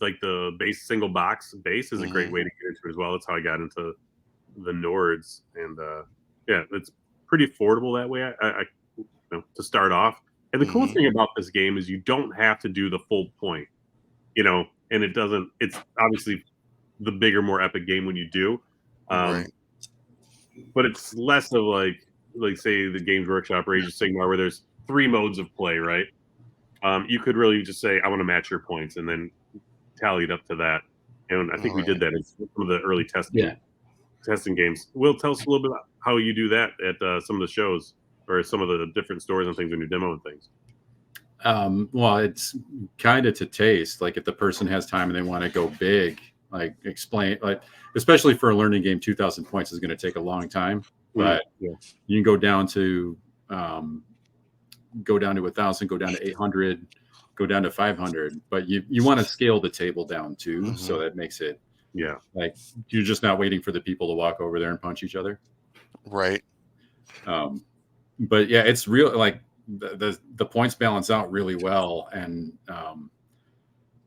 like the base single box base is a great Hmm. way to get into it as well. That's how I got into the Nords, and yeah, it's pretty affordable that way. To start off, and the cool Hmm. thing about this game is you don't have to do the full point, and it doesn't. It's obviously the bigger, more epic game when you do. Um, Right. but it's less of like say the Games Workshop or Age of Sigmar where there's three modes of play, right? You could really just say I want to match your points and then tally it up to that. And I All think we did right. that in some of the early yeah. testing games. Will, tell us a little bit about how you do that at some of the shows or some of the different stores and things when you're demoing things. Well, it's kind of to taste. Like if the person has time and they want to go big, like explain, like especially for a learning game, 2,000 points is going to take a long time. But Yeah. you can um, go down to 1,000, go down to 800, go down to 500. But you want to scale the table down too, Hmm. so that makes it Yeah. like you're just not waiting for the people to walk over there and punch each other. Right. Um, but yeah, it's real. Like the points balance out really well, and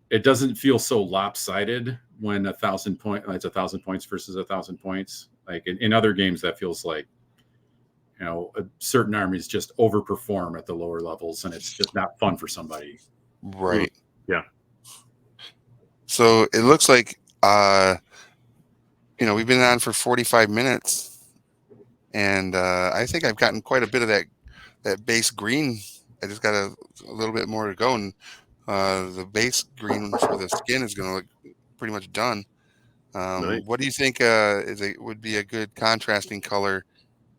it doesn't feel so lopsided when 1,000 point, it's 1,000 points versus 1,000 points. Like in other games, that feels like, certain armies just overperform at the lower levels, and it's just not fun for somebody. Right. Yeah. So it looks like we've been on for 45 minutes, and I think I've gotten quite a bit of that base green. I just got a little bit more to go, and the base green for the skin is going to look pretty much done. Nice. What do you think would be a good contrasting color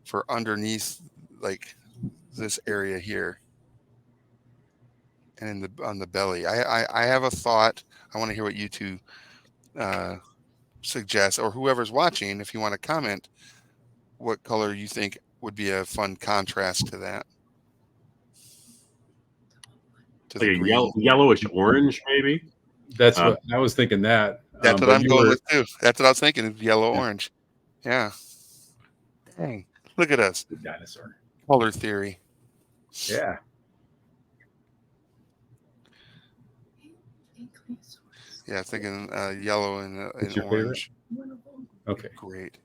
for underneath, like this area here, and on the belly? I have a thought. I want to hear what you two suggest, or whoever's watching, if you want to comment, what color you think would be a fun contrast to that. To Like the a green. yellowish orange, maybe. That's what I was thinking. That's what I'm going with too. That's what I was thinking. Is yellow orange. Yeah. Dang. Look at us. Dinosaur. Color theory. Yeah. Yeah, thinking yellow and your orange. favorite? Okay. Great.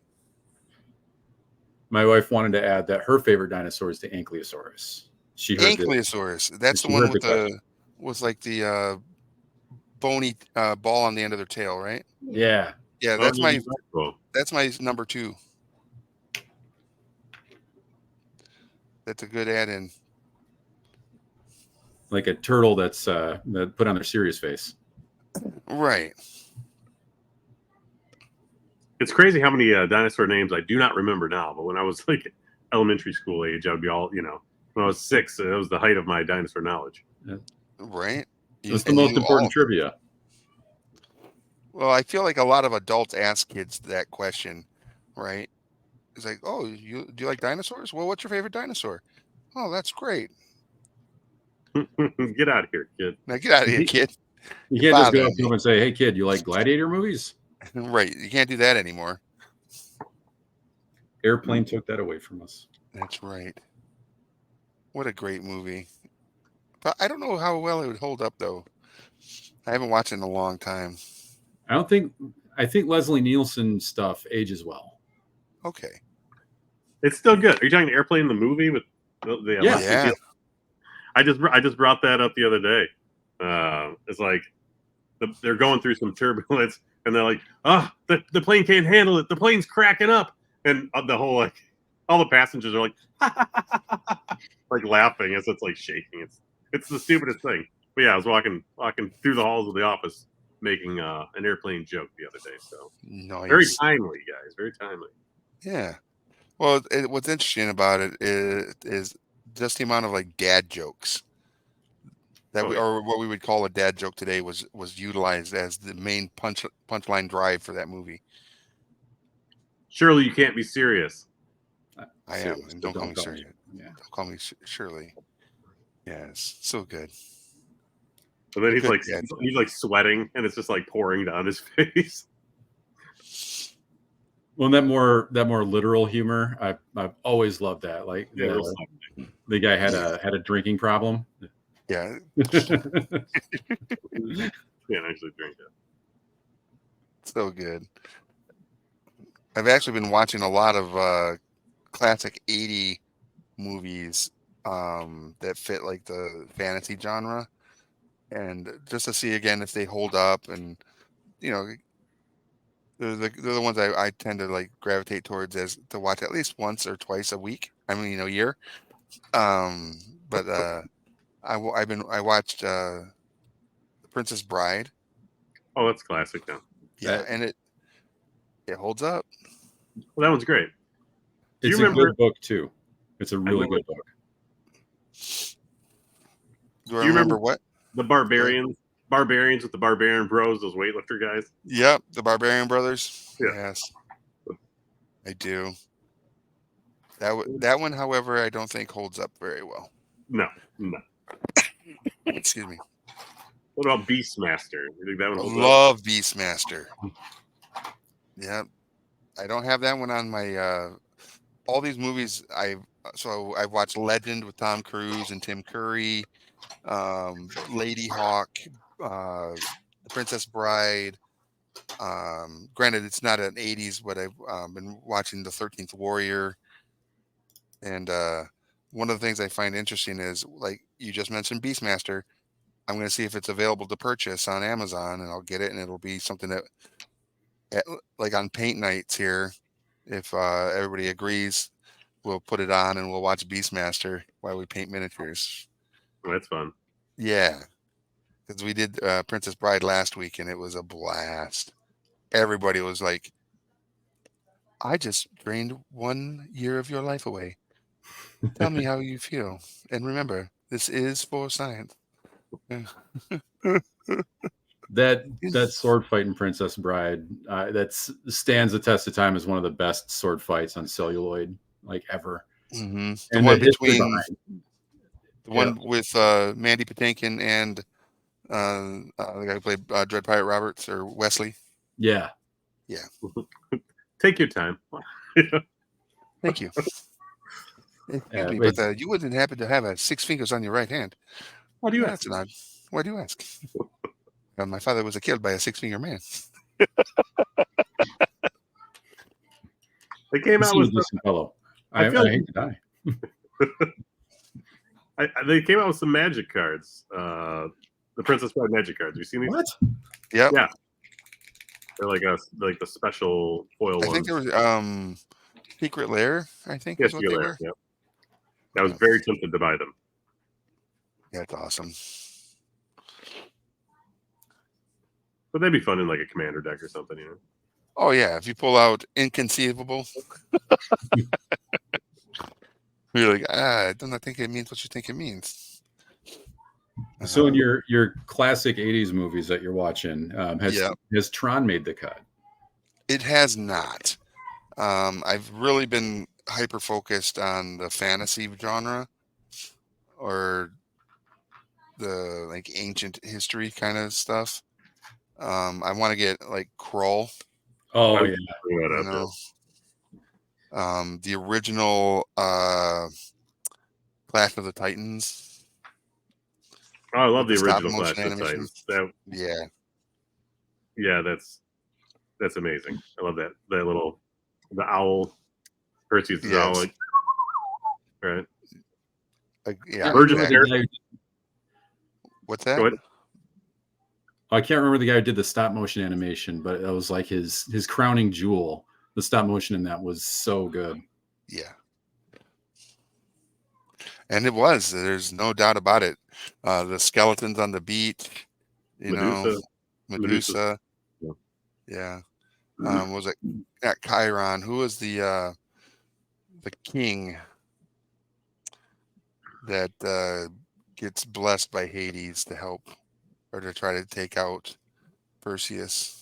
My wife wanted to add that her favorite dinosaur is the Ankylosaurus. She heard Ankylosaurus. That's the she one heard with the like the bony ball on the end of their tail, right? Yeah. Yeah, that's my number 2. That's a good add-in. Like a turtle that's that put on their serious face. Right. It's crazy how many dinosaur names I do not remember now. But when I was like elementary school age, I would be all, when I was 6, it was the height of my dinosaur knowledge. Yeah. Right. It's the most important trivia. Well, I feel like a lot of adults ask kids that question, right? It's like, oh, do you like dinosaurs? Well, what's your favorite dinosaur? Oh, that's great. Get out of here, kid. Now get out of here, kid. You can't just go up to them and say, hey, kid, you like gladiator movies? Right. You can't do that anymore. Airplane took that away from us. That's right. What a great movie. But I don't know how well it would hold up, though. I haven't watched it in a long time. I think Leslie Nielsen stuff ages well. Okay. It's still good. Are you talking Airplane the movie with the Yeah. I just brought that up the other day. It's like they're going through some turbulence, and they're like, the plane can't handle it. The plane's cracking up, and the whole all the passengers are like, like laughing as it's like shaking. It's the stupidest thing. But yeah, I was walking through the halls of the office making an airplane joke the other day. So nice. Very timely, guys. Very timely. Yeah. Well, what's interesting about it is just the amount of like dad jokes that or what we would call a dad joke today was utilized as the main punchline drive for that movie. Surely you can't be serious. I am. And don't call me serious. Yeah. Don't call me Shirley. Yes. So good. And then he's like sweating, and it's just like pouring down his face. Well, that more literal humor, I've always loved that. Like the guy had a drinking problem. Yeah. Can't actually drink it. So good. I've actually been watching a lot of classic 80 movies that fit like the fantasy genre, and just to see again if they hold up, and they're the ones I tend to like gravitate towards as to watch at least once or twice a week. I mean, a year. But I watched The Princess Bride. Oh, that's classic now. Yeah, and it holds up. Well, that one's great. It's a good book too. It's a really good book. Do you remember what? The Barbarians with the Barbarian Bros, those weightlifter guys. Yep, the Barbarian Brothers. Yeah. Yes, I do. That one, however, I don't think holds up very well. No. Excuse me. What about Beastmaster? You think that one holds Love up? Beastmaster. Yeah, I don't have that one on my. All these movies I've watched Legend with Tom Cruise and Tim Curry, Lady Hawk, The Princess Bride, Granted, it's not an 80s, but I've been watching the 13th Warrior. And one of the things I find interesting is, like you just mentioned, Beastmaster. I'm going to see if it's available to purchase on Amazon, and I'll get it, and it'll be something that, like on paint nights here, if everybody agrees, we'll put it on and we'll watch Beastmaster while we paint miniatures. Well, that's fun. Yeah, because we did Princess Bride last week, and it was a blast. Everybody was like, "I just drained 1 year of your life away. Tell me how you feel, and remember, this is for science." Yeah. That sword fight in Princess Bride stands the test of time as one of the best sword fights on celluloid like ever. The And one the history between behind. the one with Mandy Patinkin and the guy who played Dread Pirate Roberts, or Wesley. Yeah. Yeah. Take your time. Thank you. Excuse me, wait. but you wouldn't happen to have 6 fingers on your right hand. How do you That's ask? an odd. Why do you ask? My father was killed by a 6-finger man. They came out with this fellow. I I feel like- hate to die. they came out with some magic cards. The Princess Bride magic cards. Have you seen these? What? Yep. Yeah. They're like the special foil I ones. think there was Secret Lair, I think Yes, is what they were. Yep. I was very tempted to buy them. Yeah, that's awesome. But they'd be fun in like a commander deck or something, you know. Oh yeah, if you pull out Inconceivable, you're like, I do not think it means what you think it means. So in your classic 80s movies that you're watching, has Tron made the cut? It has not. I've really been hyper focused on the fantasy genre, or the like ancient history kind of stuff. I want to get like Kroll, Oh I'm yeah. bring that you up, know, the original Clash of the Titans. Oh, I love the with the original stop-motion Clash of animation. Titans. Yeah, Yeah, that's amazing. I love that. The owl, Perseus is owl, yes, like, right? yeah. Virgin The Exactly. guy- What's Go that? ahead. I can't remember the guy who did the stop motion animation, but it was like his crowning jewel. The stop motion in that was so good. Yeah, and it was. There's no doubt about it. The skeletons on the beach, Medusa. Medusa. Yeah. Yeah. Was it at Chiron? Who was the king that gets blessed by Hades to help, or to try to take out Perseus?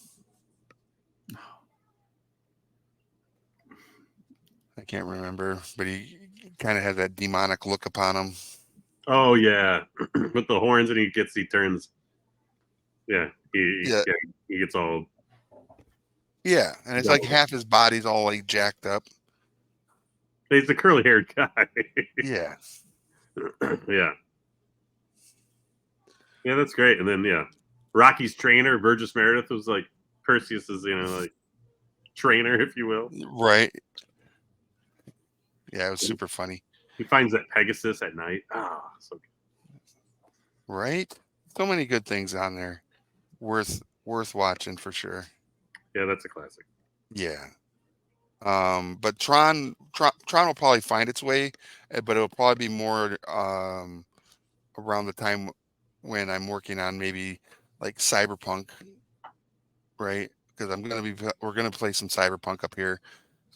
I can't remember, but he kind of had that demonic look upon him. Oh yeah, with the horns, and he turns. Yeah, he gets all. Yeah, and it's like half his body's all like jacked up. He's the curly haired guy. Yeah. Yeah. Yeah, that's great. And then Rocky's trainer, Burgess Meredith, was like Perseus's, like trainer, if you will. Right. Yeah, it was super funny. He finds that Pegasus at night. So good. Right? So many good things on there. Worth watching for sure. Yeah, that's a classic. Yeah. But Tron will probably find its way, but it'll probably be more around the time when I'm working on maybe like Cyberpunk, right? Because we're gonna play some Cyberpunk up here.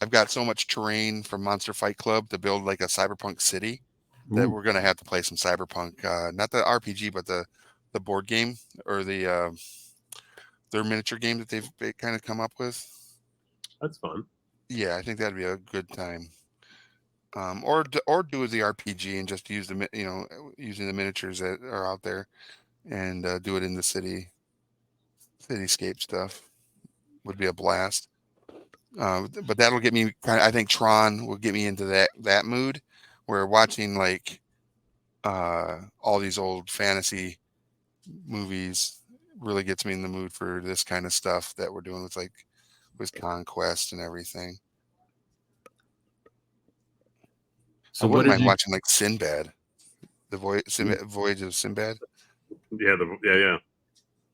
I've got so much terrain from Monster Fight Club to build like a Cyberpunk city that we're gonna have to play some Cyberpunk. Not the RPG, but the board game, or the their miniature game that they kind of come up with. That's fun. Yeah, I think that'd be a good time. Or do the RPG and just use using the miniatures that are out there, and do it in the cityscape stuff. Would be a blast. But that'll get me I think Tron will get me into that mood, where watching like all these old fantasy movies really gets me in the mood for this kind of stuff that we're doing with Conquest and everything. I So what wouldn't did mind you? watching like Sinbad, the Voyage of Sinbad. Yeah.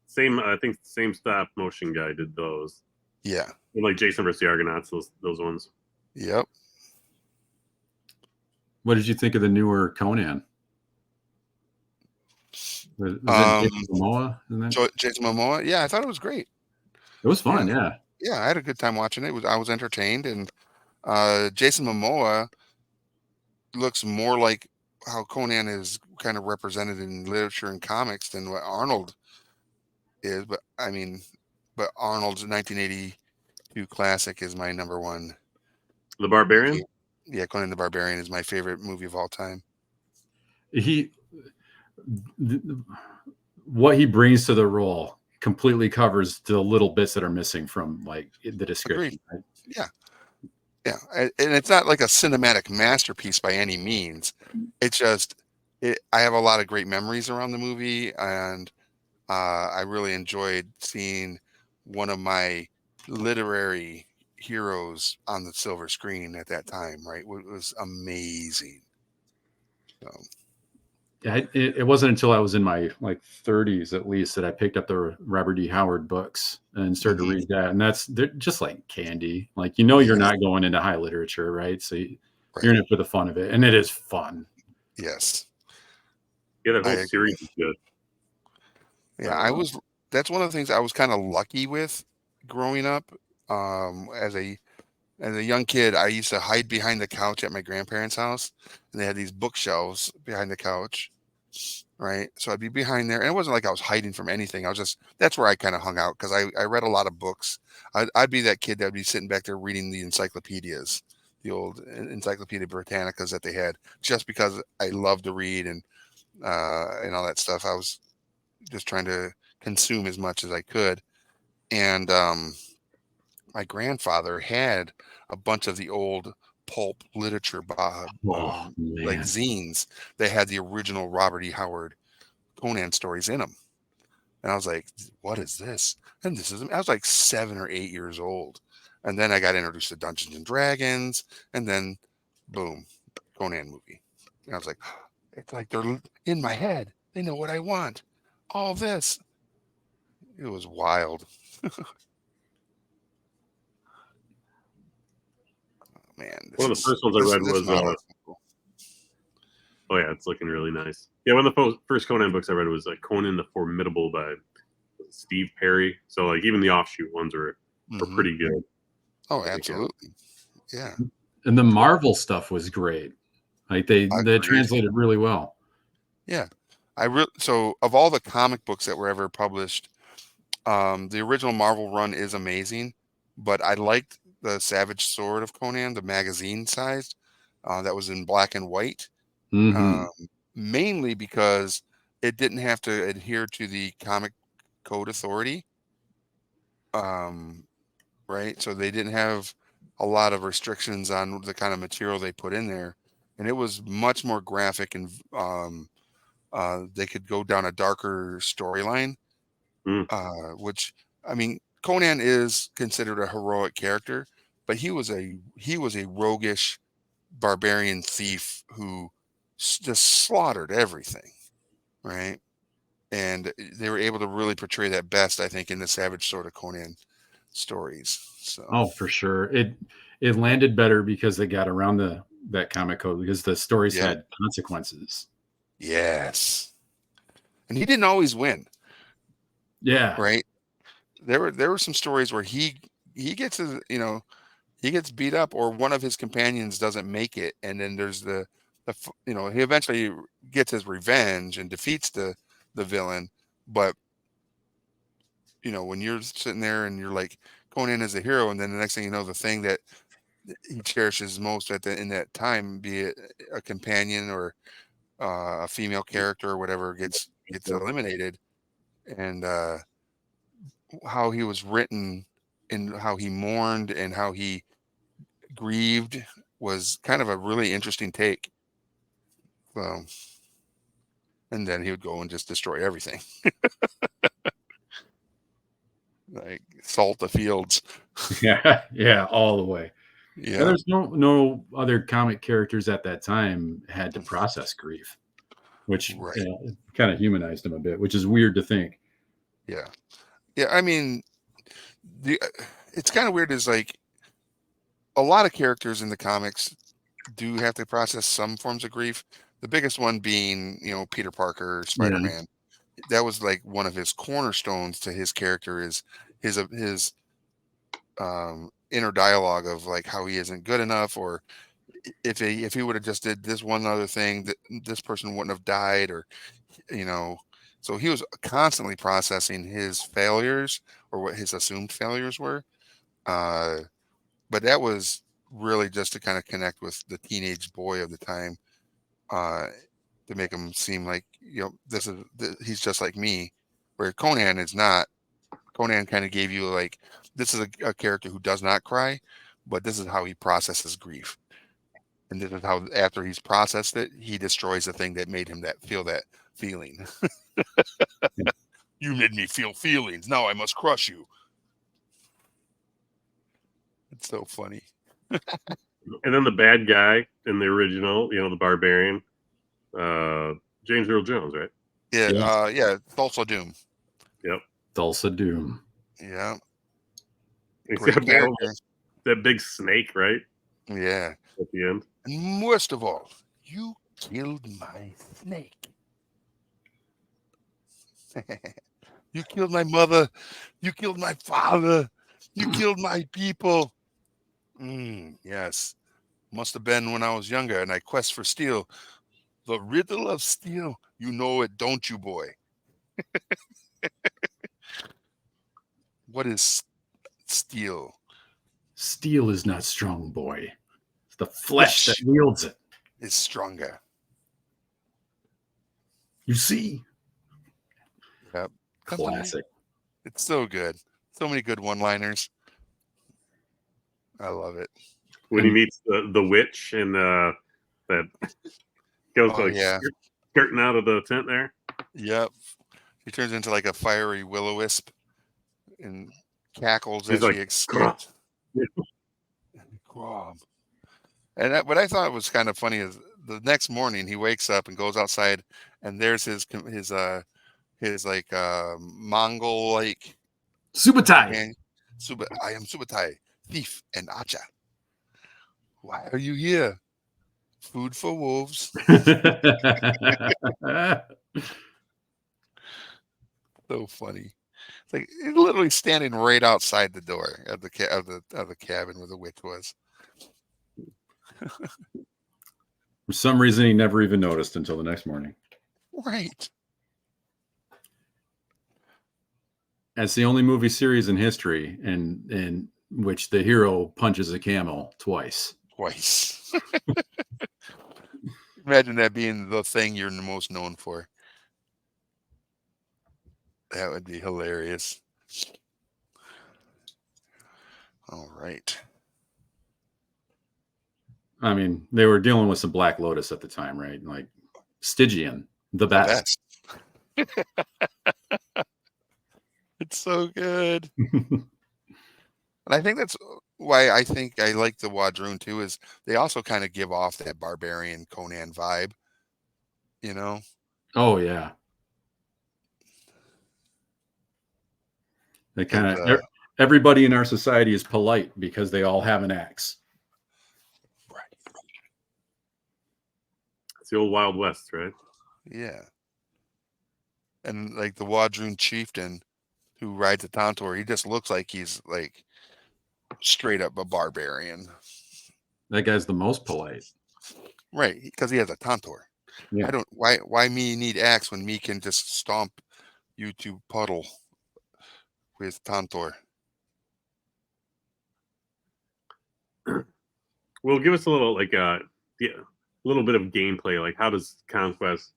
Same, I think same stop motion guy did those. Yeah. And like Jason versus the Argonauts, those ones. Yep. What did you think of the newer Conan? Was it Um, Jason Momoa? Isn't it? Jason Momoa. Yeah, I thought it was great. It was You fun. know, Yeah. yeah, I had a good time watching it. I was entertained, and Jason Momoa looks more like how Conan is kind of represented in literature and comics than what Arnold is. But I mean, but Arnold's 1982 classic is my number one The Barbarian. movie. Yeah, Conan the Barbarian is my favorite movie of all time. He, what he brings to the role completely covers the little bits that are missing from like the description. Agreed. Right? Yeah. Yeah, and it's not like a cinematic masterpiece by any means. It's just I have a lot of great memories around the movie, and I really enjoyed seeing one of my literary heroes on the silver screen at that time. Right, it was amazing. So, Yeah, it wasn't until I was in my like 30s at least that I picked up the Robert D. Howard books and started to mhm, read that, and they're just like candy. Like you're yes, not going into high literature, right? So you're right, in it for the fun of it, and it is fun. yes, Yeah, that I whole agree. series is good. Yeah, I was. That's one of the things I was kind of lucky with growing up. As a young kid, I used to hide behind the couch at my grandparents' house, and they had these bookshelves behind the couch, right? So I'd be behind there, and it wasn't like I was hiding from anything. I was just that's where I kind of hung out because I read a lot of books. I'd be that kid that would be sitting back there reading the encyclopedias, the old Encyclopedia Britannicas that they had, just because I loved to read and all that stuff. I was just trying to consume as much as I could, and my grandfather had a bunch of the old pulp literature Oh like man, zines that had the original Robert E. Howard Conan stories in them. And I was like, what is this? And I was like 7 or 8 years old. And then I got introduced to Dungeons and Dragons. And then, boom, Conan movie. And I was like, it's like they're in my head. They know what I want. All this. It was wild. Man, One of the first ones I read this was novel is cool. oh yeah, it's looking really nice. Yeah, one of the first Conan books I read was like Conan the Formidable by Steve Perry. So like even the offshoot ones were Hmm. pretty good. Oh, I think, yeah. absolutely. Yeah. and the Marvel stuff was great. Like they Agreed. translated really well. Yeah. So of all the comic books that were ever published, the original Marvel run is amazing, but I liked the Savage Sword of Conan, the magazine sized, that was in black and white, um, Hmm. mainly because it didn't have to adhere to the Comic Code Authority, um, right? So they didn't have a lot of restrictions on the kind of material they put in there, and it was much more graphic and they could go down a darker storyline, Mm. which I mean, Conan is considered a heroic character, but he was a roguish barbarian thief who just slaughtered everything, right? And they were able to really portray that best, I think, in the Savage Sword of Conan stories. So Oh, for sure. It landed better because they got around that comic code because the stories yeah, had consequences. yes, and he didn't always win, Yeah. right? There were some stories where he gets his, he gets beat up or one of his companions doesn't make it, and then there's he eventually gets his revenge and defeats the villain. But when you're sitting there and you're like Conan is a hero, and then the next thing you know, the thing that he cherishes most in that time, be it a companion or a female character or whatever, gets eliminated, and how he was written and how he mourned and how he grieved was kind of a really interesting take. So, and then he would go and just destroy everything. salt the fields. Yeah, all the way. Yeah, Yeah, there's no other comic characters at that time had to process grief, which right. kind of humanized him a bit, which is weird to think. Yeah, yeah. I mean, the it's kind of weird. Is like a lot of characters in the comics do have to process some forms of grief. The biggest one being, Peter Parker, Yeah, Spider-Man. That was like one of his cornerstones to his character is his inner dialogue of like how he isn't good enough, or if he would have just did this one other thing, that this person wouldn't have died, or you know. So he was constantly processing his failures or what his assumed failures were. Uh, but that was really just to kind of connect with the teenage boy of the time, uh, to make him seem like he's just like me, where Conan is not. Conan kind of gave you like this is a character who does not cry, but this is how he processes grief, and this is how after he's processed it, he destroys the thing that made him feel that feeling. You made me feel feelings. Now I must crush you. It's so funny. And then the bad guy in the original, the barbarian, James Earl Jones, right? Yeah, yeah, yeah. Tulsa Doom. Yep. Tulsa Doom. Yeah, He's great got character. that big snake, right? Yeah, At the end. and worst of all, you killed my snake. You killed my mother. You killed my father. You killed my people. Yes. Must have been when I was younger and I quest for steel. The riddle of steel. You know it, don't you, boy? What is steel? Steel is not strong, boy. It's the flesh that Flesh wields it. is stronger. You see? Yep. Classic. It's so good. So many good one-liners. I love it. When he meets the witch and that goes Oh, like yeah. skirting out of the tent there. Yep. He turns into like a fiery will-o-wisp and cackles He's as like, she escapes. Grom. And what I thought was kind of funny is the next morning he wakes up and goes outside, and there's his like Mongol like Subutai. man. I am Subutai, thief and Acha. Why are you here? Food for wolves. So funny. It's like he's literally standing right outside the door of the cabin where the witch was. For some reason, he never even noticed until the next morning. Right. That's the only movie series in history in which the hero punches a camel twice. Twice. Imagine that being the thing you're the most known for. That would be hilarious. All right. I mean, they were dealing with some Black Lotus at the time, right? Like Stygian, the best. It's so good. And I think that's why I think I like the Wadroon too, is they also kind of give off that barbarian Conan vibe, you know? Oh yeah. They kind And of everybody in our society is polite because they all have an axe. right. It's the old Wild West, right? Yeah. And like the Wadroon chieftain who rides a Tantor, he just looks like he's like straight up a barbarian. That guy's the most polite. Right, because he has a Tantor. Yeah. I don't why me need axe when me can just stomp you to puddle with Tantor. Well, give us a little little bit of gameplay. Like, how does Conquest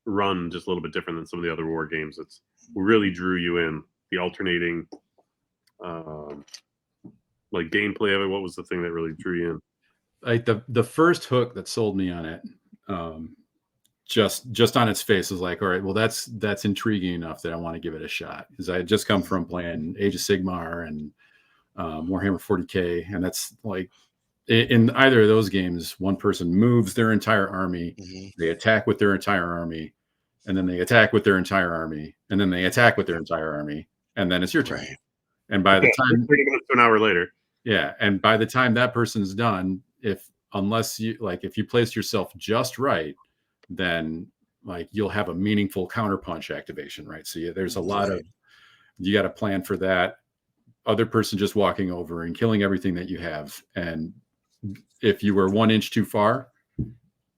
run just a little bit different than some of the other war games? That's really drew you in. The alternating, like gameplay of it. What was the thing that really drew you in? Like the first hook that sold me on it just on its face is like, all right, well, that's intriguing enough that I want to give it a shot, because I had just come from playing Age of Sigmar and Warhammer 40K, and that's like, in either of those games, one person moves their entire army, they attack with their entire army, and then they attack with their entire army, and then they attack with their entire army, and then it's your turn. Right. And by the time 30 minutes to an hour later, yeah, and by the time that person's done, unless you if you placed yourself just right, then like you'll have a meaningful counterpunch activation, right? So there's a lot of, you got to plan for that other person just walking over and killing everything that you have, and if you were 1 inch too far,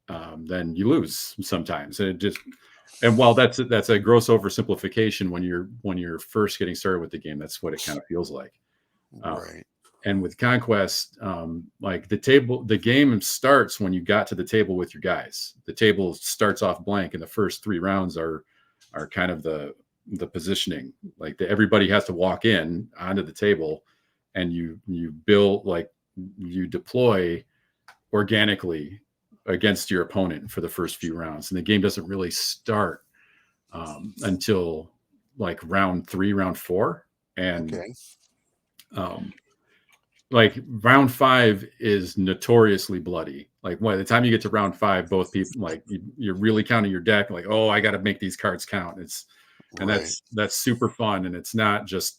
then you lose sometimes. And while that's a gross oversimplification when you're first getting started with the game, that's what it kind of feels like. Right. And with Conquest, like the game starts when you got to the table with your guys. The table starts off blank, and the first 3 rounds are kind of the positioning. Like everybody has to walk in onto the table, and you build, like you deploy organically against your opponent for the first few rounds. And the game doesn't really start until like round 3, round 4. And like round 5 is notoriously bloody. Like by the time you get to round 5, both people, like you're really counting your deck, like, oh, I got to make these cards count. That's super fun. And it's not just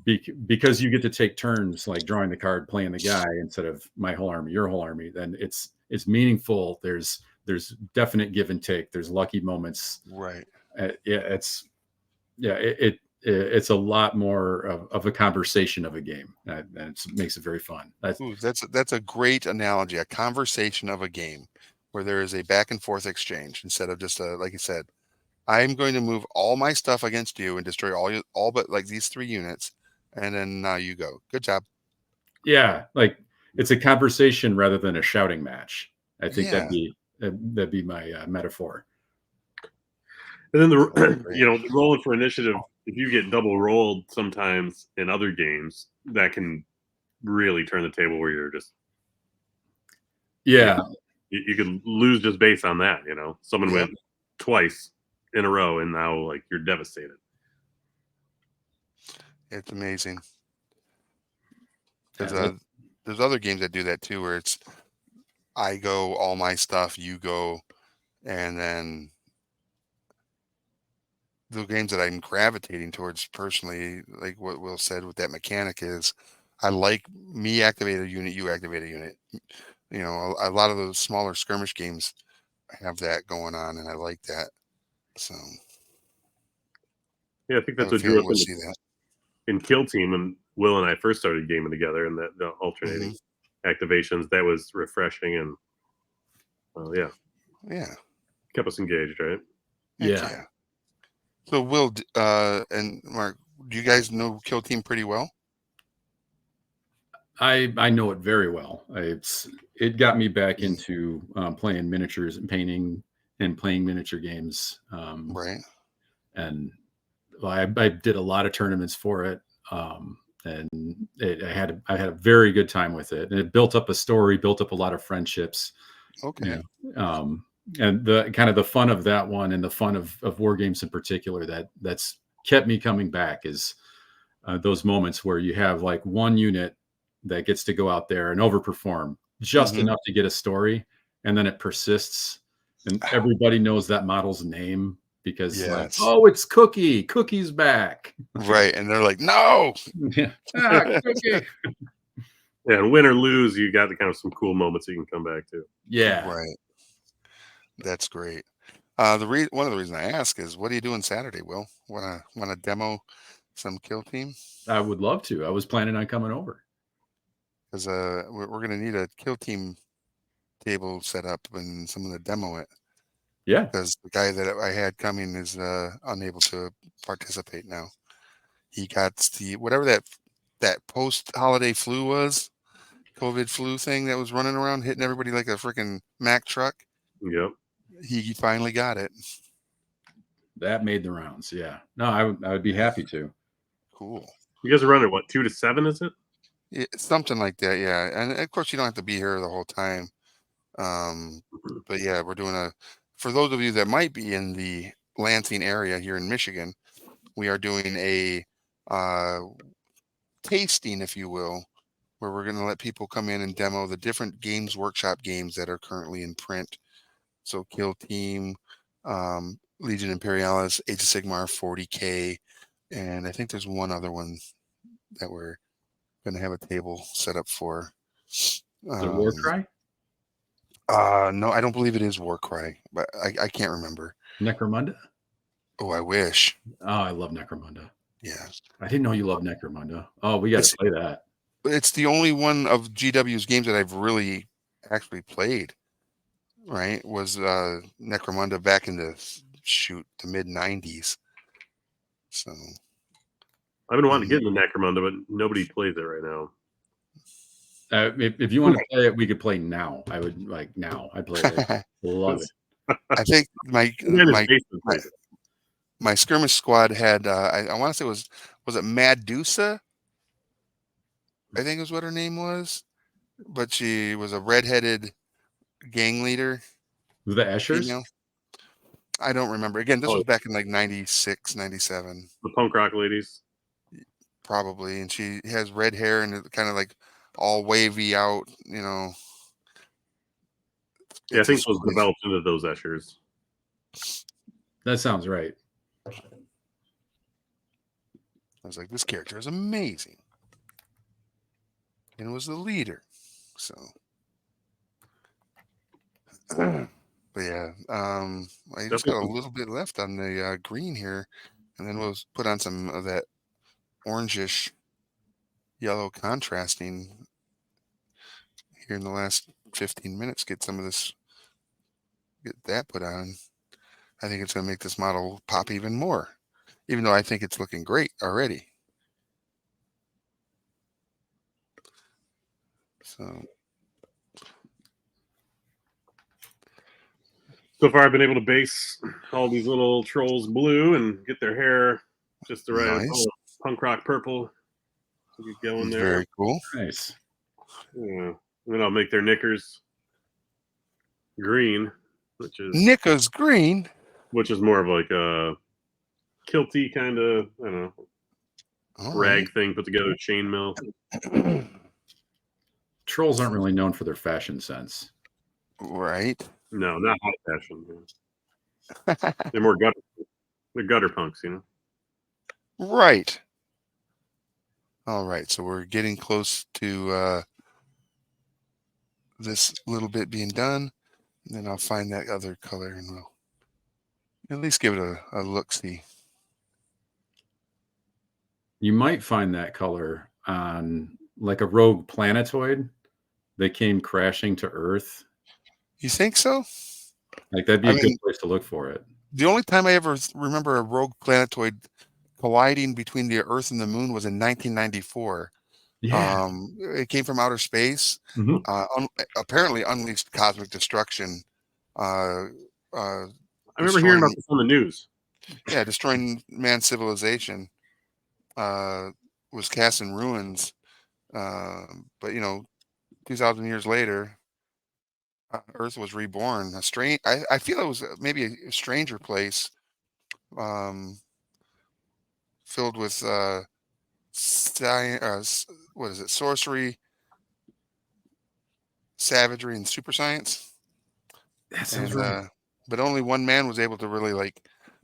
because you get to take turns, like drawing the card, playing the guy instead of my whole army, your whole army. Then it's meaningful. There's definite give and take. There's lucky moments. Right. It's a lot more of a conversation of a game, and it makes it very fun. That's a great analogy. A conversation of a game where there is a back and forth exchange instead of just like you said, I'm going to move all my stuff against you and destroy all but like these 3 units, and then now you go. Good job. Yeah, like it's a conversation rather than a shouting match. I think that'd be my metaphor. And then the rolling for initiative, if you get double rolled sometimes in other games, that can really turn the table where you're just you can lose just based on that. Someone went twice in a row, and now like you're devastated. It's amazing. There's other games that do that too, where it's I go, all my stuff, you go, and then the games that I'm gravitating towards personally, like what Will said with that mechanic, is I like me activate a unit, you activate a unit. A lot of those smaller skirmish games have that going on, and I like that. So yeah, I think that's what drew us in Kill Team, and Will and I first started gaming together, and the alternating activations, that was refreshing, and kept us engaged, right? Yeah. So Will and Mark, do you guys know Kill Team pretty well? I know it very well. It got me back into playing miniatures and painting and playing miniature games. Right. And I did a lot of tournaments for it. And I had a very good time with it, and it built up a story, built up a lot of friendships. Okay. And the kind of the fun of that one, and the fun of war games in particular, that's kept me coming back, is those moments where you have like one unit that gets to go out there and overperform just enough to get a story, and then it persists, and everybody knows that model's name because like, oh, it's Cookie's back. Right. And they're like, no. Cookie. Yeah, and win or lose, you got kind of some cool moments you can come back to. Yeah. Right. That's great. One of the reasons I ask is, what are you doing Saturday, Will? Want to demo some Kill Team? I would love to. I was planning on coming over. Because we're going to need a Kill Team table set up and someone to demo it. Yeah. Because the guy that I had coming is unable to participate now. He got whatever that post-holiday flu was, COVID flu thing that was running around, hitting everybody like a freaking Mack truck. Yep. He finally got it. That made the rounds. Yeah. No, I would be happy to. Cool. You guys are running what, 2 to 7, is it? Yeah, something like that, yeah. And of course, you don't have to be here the whole time. But yeah, we're doing a for those of you that might be in the Lansing area here in Michigan, we are doing a tasting, if you will, where we're going to let people come in and demo the different Games Workshop games that are currently in print. So Kill Team, Legion Imperialis, Age of Sigmar, 40K, and I think there's one other one that we're going to have a table set up for. Is it Warcry? No, I don't believe it is Warcry, but I can't remember. Necromunda? Oh, I wish. Oh, I love Necromunda. Yeah. I didn't know you loved Necromunda. Oh, we got to play that. It's the only one of GW's games that I've really actually played, right? Was Necromunda back in the mid 90s. So I've been wanting to get into Necromunda, but nobody plays it right now. If you want to play it, we could play now. I would like now. I play it. Love it. I think my skirmish squad had I want to say was it Madusa? I think is what her name was, but she was a redheaded gang leader. Was the Eschers? You know? I don't remember. Again, this was back in like 96, 97. The punk rock ladies. Probably. And she has red hair and kind of like all wavy out, you know. Yeah, I think those developed into those Eschers. That sounds right. I was like, this character is amazing. And was the leader. So but yeah, I just got a little bit left on the green here, and then we'll put on some of that orangish yellow contrasting here in the last 15 minutes. Get that put on. I think it's going to make this model pop even more, even though I think it's looking great already. So far, I've been able to base all these little trolls blue and get their hair just the right punk rock purple to get going there. Very cool. Nice. Yeah. And then I'll make their knickers green, which is more of like a kilty kind of, I don't know, rag thing put together with chainmail. Trolls aren't really known for their fashion sense. Right. No, not high fashion. They're more gutter. They're gutter punks, you know. Right. All right. So we're getting close to this little bit being done. And then I'll find that other color and we'll at least give it a look-see. You might find that color on like a rogue planetoid that came crashing to Earth. You think so? Like that'd be a good place to look for it. The only time I ever remember a rogue planetoid colliding between the Earth and the Moon was in 1994. Yeah. It came from outer space. Mm-hmm. Apparently unleashed cosmic destruction. I remember hearing about this on the news. Yeah, destroying man's civilization. Was cast in ruins. But 2,000 years later, Earth was reborn. I feel it was maybe a stranger place, filled with sorcery, savagery, and super science. That sounds right. But only one man was able to really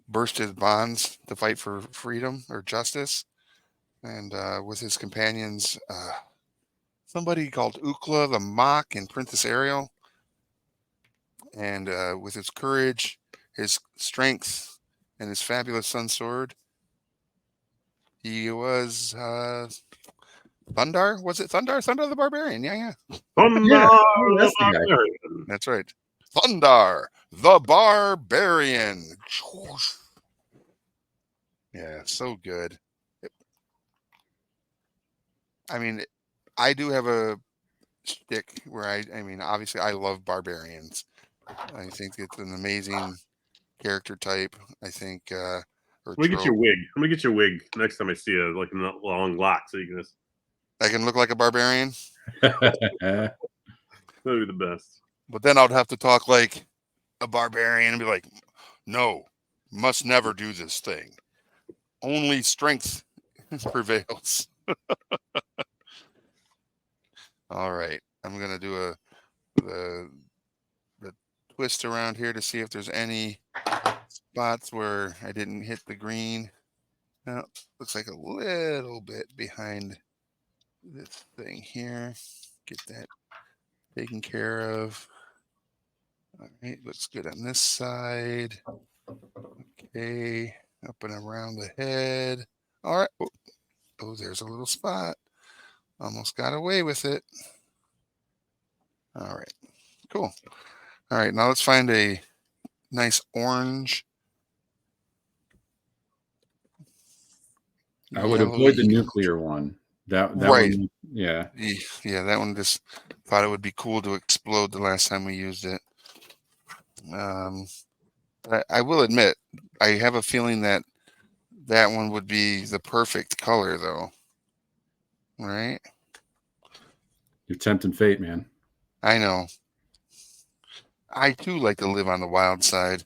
burst his bonds to fight for freedom or justice, and with his companions, somebody called Ukla the Mock and Princess Ariel. And with his courage, his strength, and his fabulous sun sword, he was Thundar. Was it Thundar? Thundar the Barbarian. Yeah. Thundar the Barbarian. That's right. Thundar the Barbarian. Yeah, so good. I mean, I do have a shtick where I mean, obviously, I love barbarians. I think it's an amazing character type. I think. Let me get you a wig. I'm gonna get you a wig next time I see you, like a long lock, so you can just. I can look like a barbarian. That'd be the best. But then I'd have to talk like a barbarian and be like, no, must never do this thing. Only strength prevails. All right. I'm going to do the twist around here to see if there's any spots where I didn't hit the green. No, looks like a little bit behind this thing here. Get that taken care of. All right, looks good on this side. Okay, up and around the head. All right. Oh, there's a little spot. Almost got away with it. All right, cool. All right, now let's find a nice orange. I would avoid the Yellowy. nuclear one. That Right. one, yeah. Yeah, that one just thought it would be cool to explode the last time we used it. I will admit, I have a feeling that that one would be the perfect color, though. Right? You're tempting fate, man. I know. I too like to live on the wild side.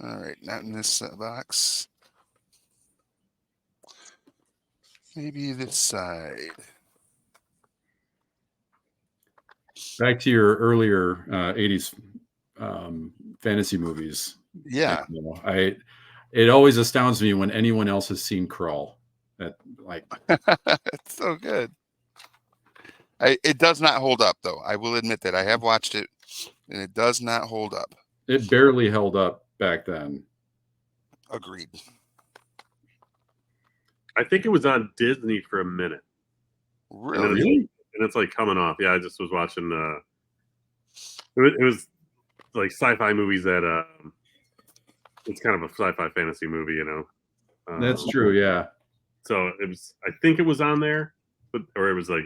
All right, not in this box. Maybe this side. Back to your earlier 80s fantasy movies. Yeah. You know, it always astounds me when anyone else has seen Crawl. That like It's so good. It does not hold up, though. I will admit that I have watched it, and it does not hold up. it barely held up back then. Agreed. I think it was on Disney for a minute. Really? And it's like coming off. Yeah, I just was watching. It was like sci-fi movies that it's kind of a sci-fi fantasy movie, you know. That's true. Yeah. So it was. I think it was on there, or it was like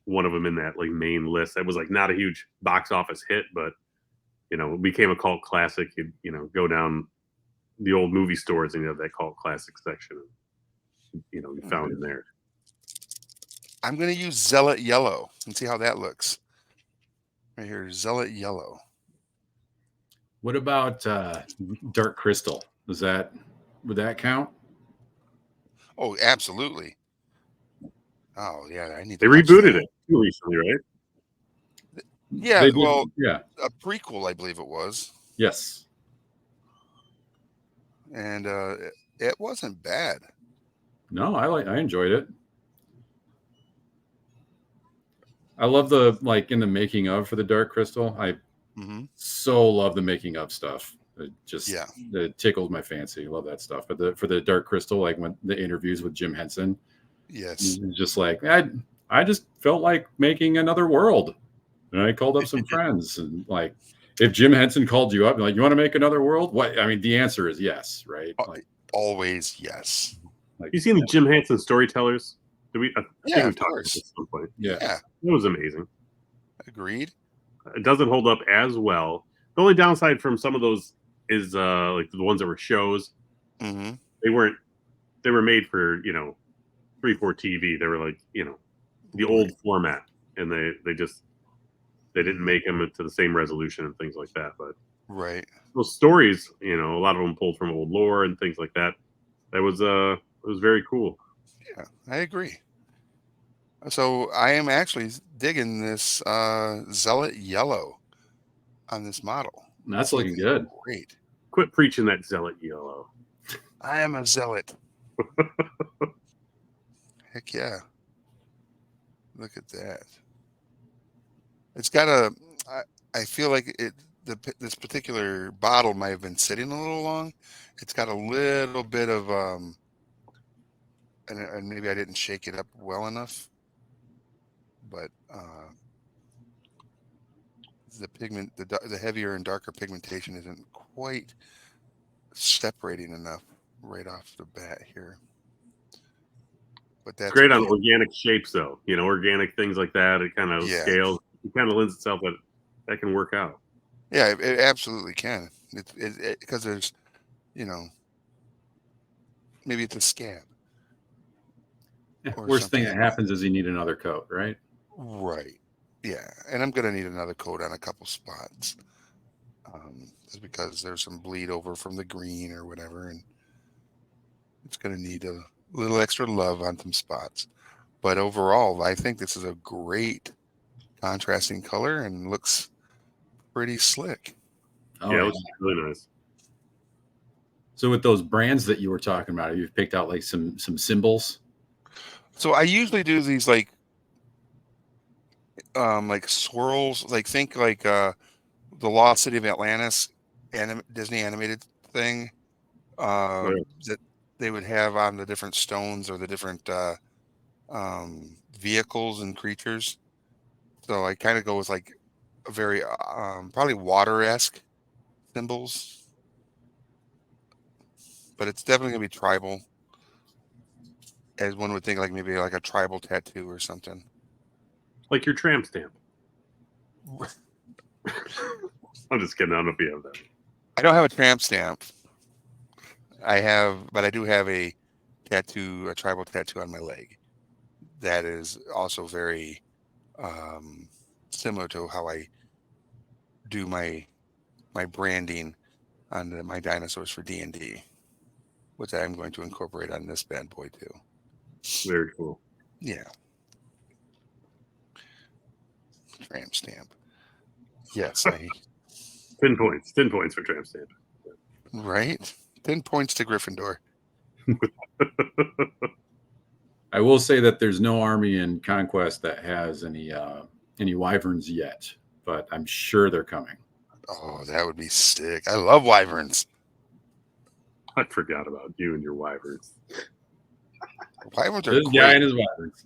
one of them in that like main list. It was like not a huge box office hit, but it became a cult classic. You go down the old movie stores and you have that cult classic section. You found in there. I'm going to use Zealot Yellow and see how that looks. Right here, Zealot Yellow. What about Dark Crystal? Would that count? Oh, absolutely. Oh, yeah. I need. They rebooted it recently, right? Yeah. Well, yeah. A prequel, I believe it was. Yes. And it wasn't bad. No, I enjoyed it. I love the in the making of for the Dark Crystal. I so love the making of stuff. It tickled my fancy. Love that stuff. But for the Dark Crystal, like when the interviews with Jim Henson, yes, just like I just felt like making another world, and I called up some friends, and like if Jim Henson called you up, like you want to make another world, what? I mean, the answer is yes, right? Like always yes. Like you seen the Jim Henson Storytellers? I think we've talked about this at some point. Yeah, it was amazing. Agreed. It doesn't hold up as well. The only downside from some of those is like the ones that were shows. Mm-hmm. They were made for 3/4 TV. They were like the old format, and they didn't make them to the same resolution and things like that. But those stories, a lot of them pulled from old lore and things like that. That was it was very cool. Yeah, I agree. So I am actually digging this Zealot Yellow on this model. That's looking good. Great. Quit preaching that Zealot Yellow. I am a zealot. Heck yeah. Look at that. It's got I feel like this particular bottle might have been sitting a little long. It's got a little bit of and maybe I didn't shake it up well enough, but the pigment, the heavier and darker pigmentation isn't quite separating enough right off the bat here. But that's great on organic shapes, though. Organic things like that. It kind of scales. It kind of lends itself that can work out. Yeah, it absolutely can. Because there's, maybe it's a scab. Worst thing that happens is you need another coat, right? Right. Yeah, and I'm gonna need another coat on a couple spots, just because there's some bleed over from the green or whatever, and it's gonna need a little extra love on some spots. But overall, I think this is a great contrasting color and looks pretty slick. Oh Yeah, it yeah. looks really nice. So with those brands that you were talking about, you've picked out like some symbols. So I usually do these like swirls, like think like the Lost City of Atlantis Disney animated thing Oh, yeah. that they would have on the different stones or the different vehicles and creatures. So I kind of go with like a very probably water-esque symbols, but it's definitely gonna be tribal, as one would think, like maybe like a tribal tattoo or something. Like your tramp stamp. I'm just kidding. I don't know if you have that. I don't have a tramp stamp. But I do have a tattoo, a tribal tattoo on my leg. That is also very um, similar to how I do my branding on my dinosaurs for D&D, which I'm going to incorporate on this bad boy too. Very cool. Yeah, tramp stamp. Yes, 10 points. 10 points for tramp stamp. right. 10 points to Gryffindor. I will say that there's no army in Conquest that has any wyverns yet, but I'm sure they're coming. Oh, that would be sick. I love wyverns. I forgot about you and your wyverns. Wyverns are This guy great. and his wyverns.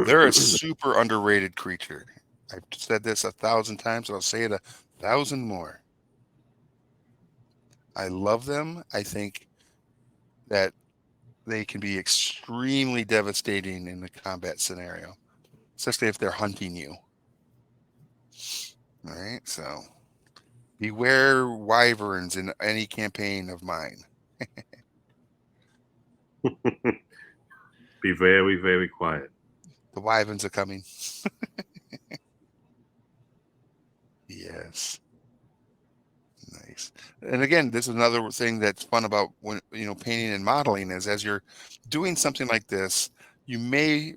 They're a super underrated creature. I've said this 1,000 times, and I'll say it 1,000 more. I love them. I think that they can be extremely devastating in the combat scenario, especially if they're hunting you. All right, so beware wyverns in any campaign of mine. Be very, very quiet. The wyverns are coming. Yes. Nice. And again, this is another thing that's fun about when painting and modeling is as you're doing something like this, you may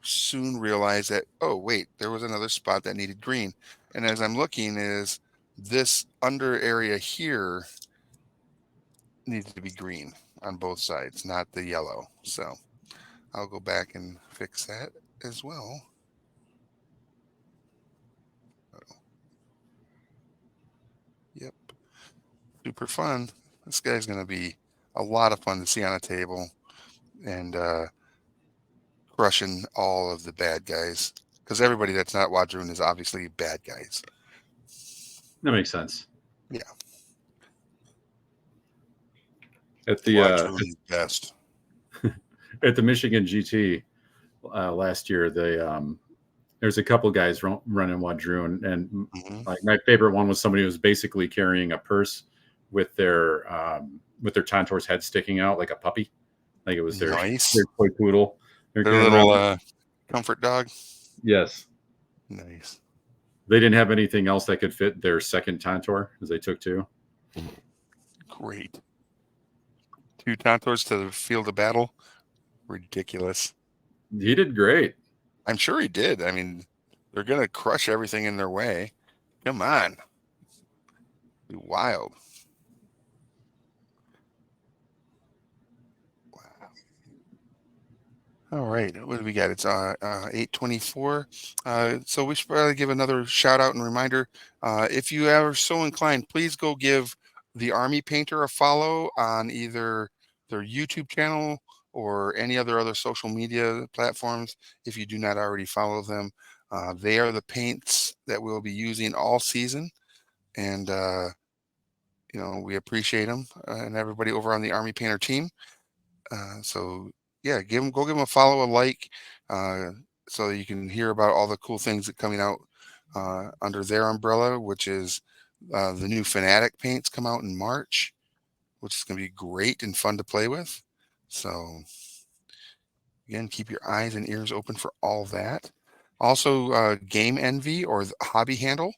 soon realize that, oh wait, there was another spot that needed green. And as I'm looking, is this under area here needs to be green on both sides, not the yellow. So I'll go back and fix that as well. Yep. Super fun. This guy's going to be a lot of fun to see on a table and crushing all of the bad guys. Because everybody that's not Wadroon is obviously bad guys. That makes sense. Yeah. At the Wadroon is best. at the Michigan GT last year, there's a couple guys running Wadroon, and Mm-hmm. like my favorite one was somebody who was basically carrying a purse with their Tantor's head sticking out like a puppy, like it was Nice. their toy poodle. Their little comfort dog. Yes. Nice. They didn't have anything else that could fit their second Tantor, as they took two. Great. 2 Tantors to the field of battle. Ridiculous. He did great. I'm sure he did. I mean, they're going to crush everything in their way. Come on. Be wild. Wow. All right. What do we got? It's 8:24. So we should probably give another shout out and reminder. If you are so inclined, please go give the Army Painter a follow on either their YouTube channel or any other social media platforms if you do not already follow them. They are the paints that we'll be using all season, and we appreciate them and everybody over on the Army Painter team. So yeah, go give them a follow, a like, so that you can hear about all the cool things that coming out under their umbrella, which is the new Fanatic paints come out in March, which is going to be great and fun to play with. So again, keep your eyes and ears open for all that. Also, Game Envy or Hobby Handle.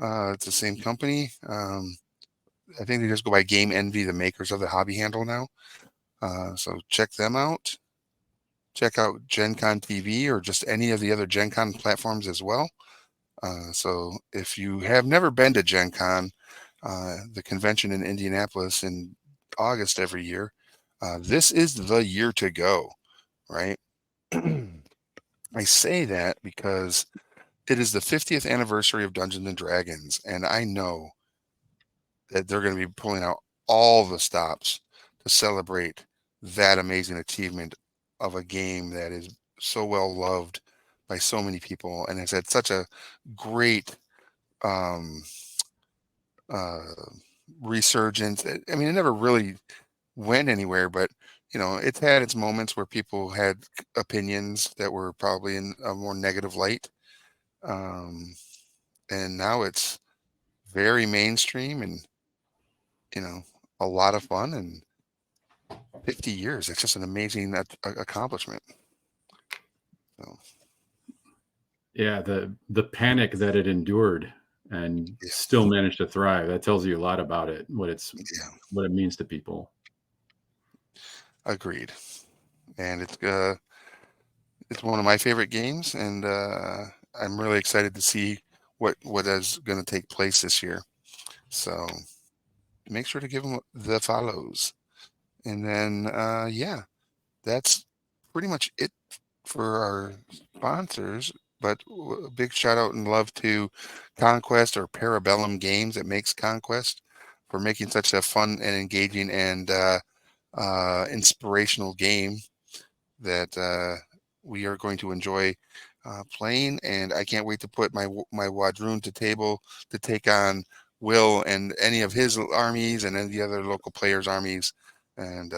It's the same company. I think they just go by Game Envy, the makers of the Hobby Handle now. So check them out. Check out Gen Con TV or just any of the other Gen Con platforms as well. So if you have never been to Gen Con, the convention in Indianapolis in August every year, this is the year to go, right? I say that because it is the 50th anniversary of Dungeons and Dragons, and I know that they're going to be pulling out all the stops to celebrate that amazing achievement of a game that is so well loved by so many people and has had such a great um, uh, resurgence. I mean, it never really went anywhere, but it's had its moments where people had opinions that were probably in a more negative light. Um, and now it's very mainstream and, you know, a lot of fun and 50 years. It's just an amazing accomplishment. So, Yeah, the panic that it endured and yeah, still managed to thrive. That tells you a lot about it, what yeah, it means to people. agreed. And it's one of my favorite games, and I'm really excited to see what is going to take place this year. So make sure to give them the follows. And then, yeah, that's pretty much it for our sponsors. But a big shout out and love to Conquest or Parabellum Games that makes Conquest for making such a fun and engaging and inspirational game that we are going to enjoy playing. And I can't wait to put my Wadroon to table to take on Will and any of his armies and any of the other local players' armies. And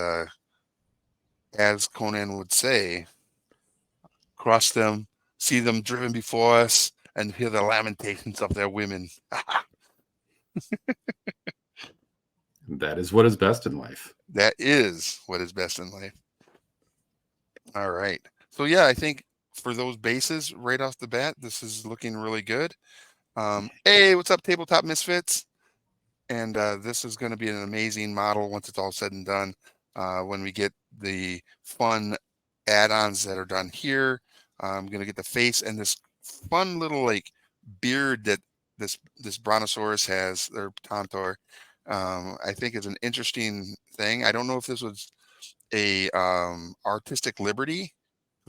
as Conan would say, cross them, see them driven before us, and hear the lamentations of their women. That is what is best in life. That is what is best in life. All right. So yeah, I think for those bases right off the bat, this is looking really good. Hey, what's up, Tabletop Misfits? And this is going to be an amazing model once it's all said and done. When we get the fun add-ons that are done here, I'm going to get the face and this fun little like beard that this Brontosaurus has, or Tantor. I think is an interesting thing. I don't know if this was a artistic liberty.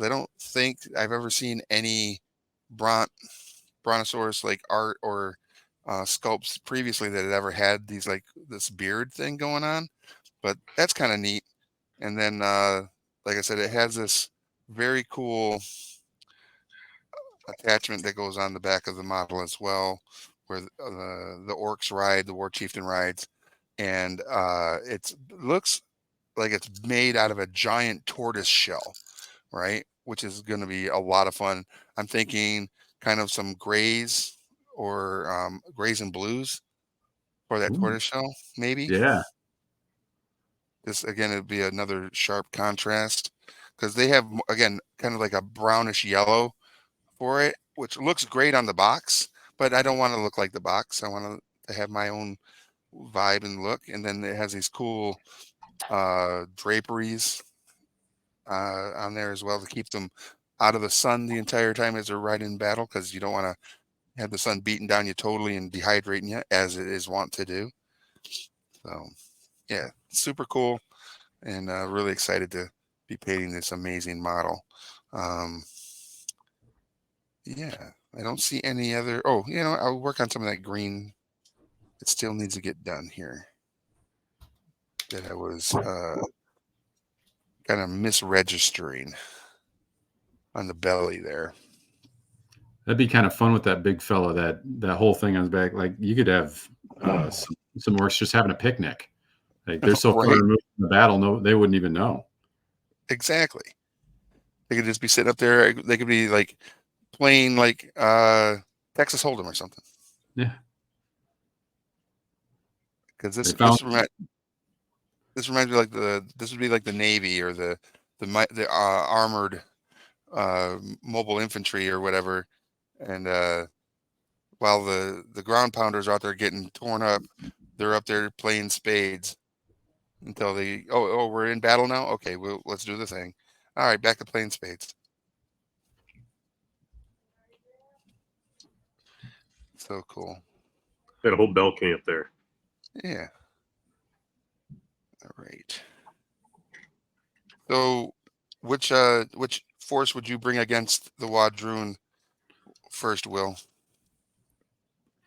I don't think I've ever seen any Brontosaurus like art or sculpts previously that had ever had these like this beard thing going on, but that's kind of neat. And then, like I said, it has this very cool attachment that goes on the back of the model as well, where the orcs ride, the war chieftain rides, and it looks like it's made out of a giant tortoise shell, right? Which is going to be a lot of fun. I'm thinking kind of some grays or grays and blues for that Ooh, tortoise shell, maybe. yeah. This again, it'd be another sharp contrast because they have again kind of like a brownish yellow for it, which looks great on the box, but I don't want to look like the box. I want to have my own vibe and look. And then it has these cool draperies on there as well to keep them out of the sun the entire time as they're riding in battle, because you don't want to have the sun beating down you totally and dehydrating you as it is wont to do. So yeah, super cool, and really excited to be painting this amazing model. Um, yeah, I don't see any other. Oh, I'll work on some of that green. It still needs to get done here. That I was kind of misregistering on the belly there. That'd be kind of fun with that big fella, that whole thing on his back. Like you could have some orcs just having a picnic. Like they're so far Right? removed from the battle, no, they wouldn't even know. Exactly. They could just be sitting up there. They could be like playing like Texas Hold'em or something. Yeah. Because They found this reminds me like this would be like the Navy or the armored mobile infantry or whatever, and while the ground pounders are out there getting torn up, they're up there playing spades until they we're in battle now. Okay, well let's do the thing. All right, back to playing spades. So cool. They had a whole balcony up there. Yeah. All right. So, which force would you bring against the Wadroon first, Will?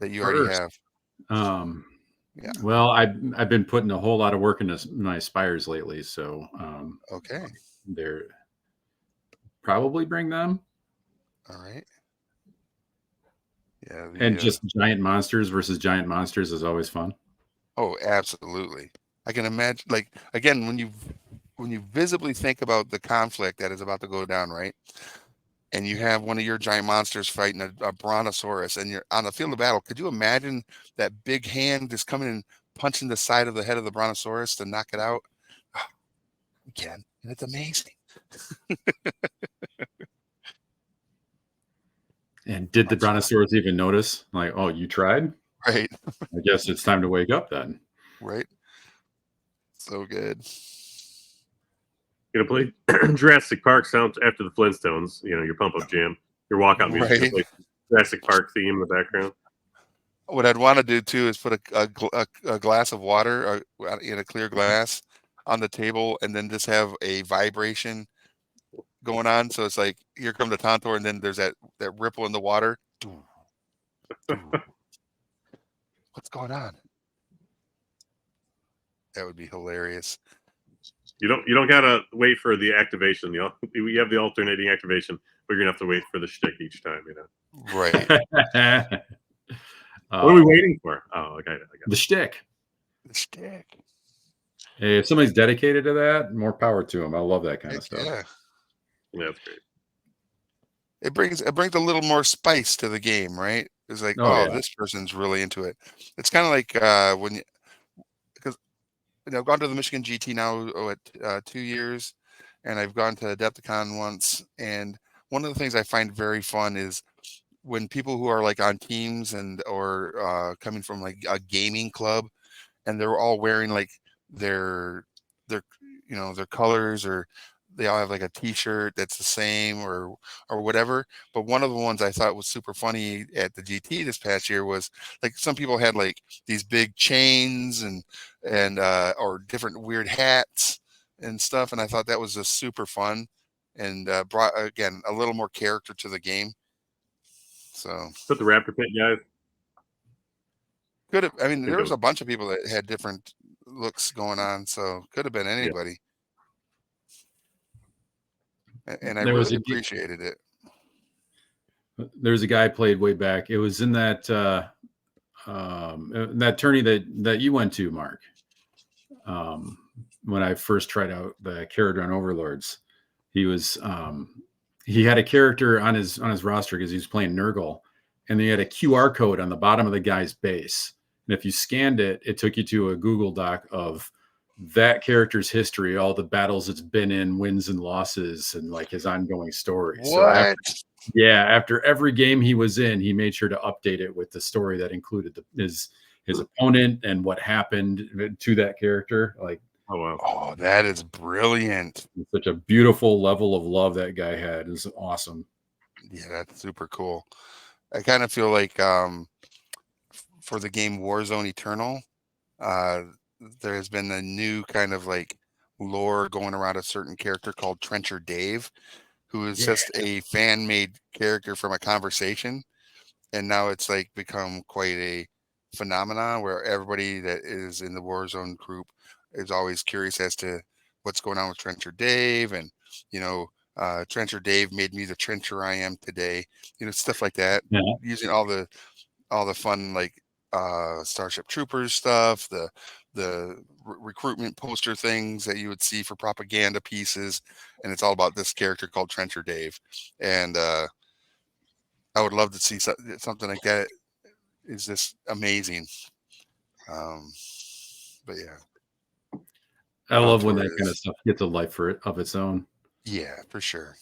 That you already First, have. Yeah. well, I've been putting a whole lot of work into my spires lately, so Okay. they're probably bring them. All right. Yeah. And just giant monsters versus giant monsters is always fun. Oh, absolutely. I can imagine. Like again, when you visibly think about the conflict that is about to go down, right? And you have one of your giant monsters fighting a brontosaurus, and you're on the field of battle. Could you imagine that big hand just coming and punching the side of the head of the brontosaurus to knock it out? Oh, you can, and it's amazing. And did the brontosaurus even notice? Like, oh, you tried? Right. I guess it's time to wake up then. Right. So good. You know, play Jurassic Park sound after the Flintstones. You know, your pump up jam, your walkout music, Right. like Jurassic Park theme in the background. What I'd want to do too is put a glass of water in a clear glass on the table, and then just have a vibration going on. So it's like, here come the Tantor, and then there's that ripple in the water. What's going on? That would be hilarious. You don't gotta wait for the activation. You have the alternating activation, but you're gonna have to wait for the shtick each time. You know. Right. What are we waiting for? Oh, I got the shtick. The shtick. Hey, if somebody's dedicated to that, more power to them. I love that kind of stuff. Yeah. Yeah, that's great. It brings a little more spice to the game, right? It's like, Oh, yeah. this person's really into it. It's kind of like when you, because I've gone to the Michigan GT now at 2 years, and I've gone to Adepticon once. And one of the things I find very fun is when people who are like on teams or coming from like a gaming club, and they're all wearing like their their colors, or they all have like a t-shirt that's the same or whatever. But one of the ones I thought was super funny at the GT this past year was like some people had like these big chains and or different weird hats and stuff, and I thought that was just super fun and brought again a little more character to the game. So Put the Raptor Pit guys. could have, I mean, there was a bunch of people that had different looks going on, so could have been anybody. And I really appreciated it. There's a guy I played way back. It was in that that tourney that you went to, Mark. When I first tried out the Caradron Overlords, he was he had a character on his roster because he was playing Nurgle, and they had a QR code on the bottom of the guy's base. And if you scanned it, it took you to a Google Doc of that character's history, all the battles it's been in, wins and losses, and like his ongoing story. What? So after every game he was in, he made sure to update it with the story that included his opponent and what happened to that character. Like, oh wow, oh, that is brilliant! Such a beautiful level of love that guy had. Is awesome. Yeah, that's super cool. I kind of feel like for the game Warzone Eternal, there has been a new kind of like lore going around a certain character called Trencher Dave, who is just a fan-made character from a conversation, and now it's like become quite a phenomenon where everybody that is in the Warzone group is always curious as to what's going on with Trencher Dave, and Trencher Dave made me the trencher I am today, stuff like that. Yeah. Using all the fun like Starship Troopers stuff, the recruitment poster things that you would see for propaganda pieces, and it's all about this character called Trencher Dave. And I would love to see something like that. Is this amazing? But yeah, I love when that kind of stuff gets a life of its own. Yeah, for sure.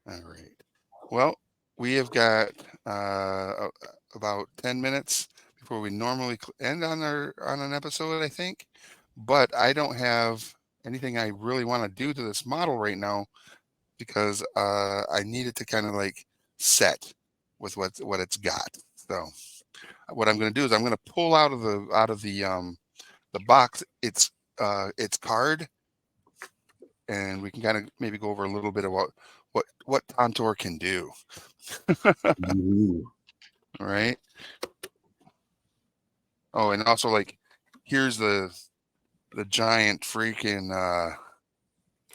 All right. Well, we have got about 10 minutes before we normally end on an episode, I think. But I don't have anything I really want to do to this model right now because I need it to kind of like set with what it's got. So what I'm going to do is I'm going to pull out of the box its card, and we can kind of maybe go over a little bit of what Tantor can do. Ooh. Right. Oh, and also like here's the giant freaking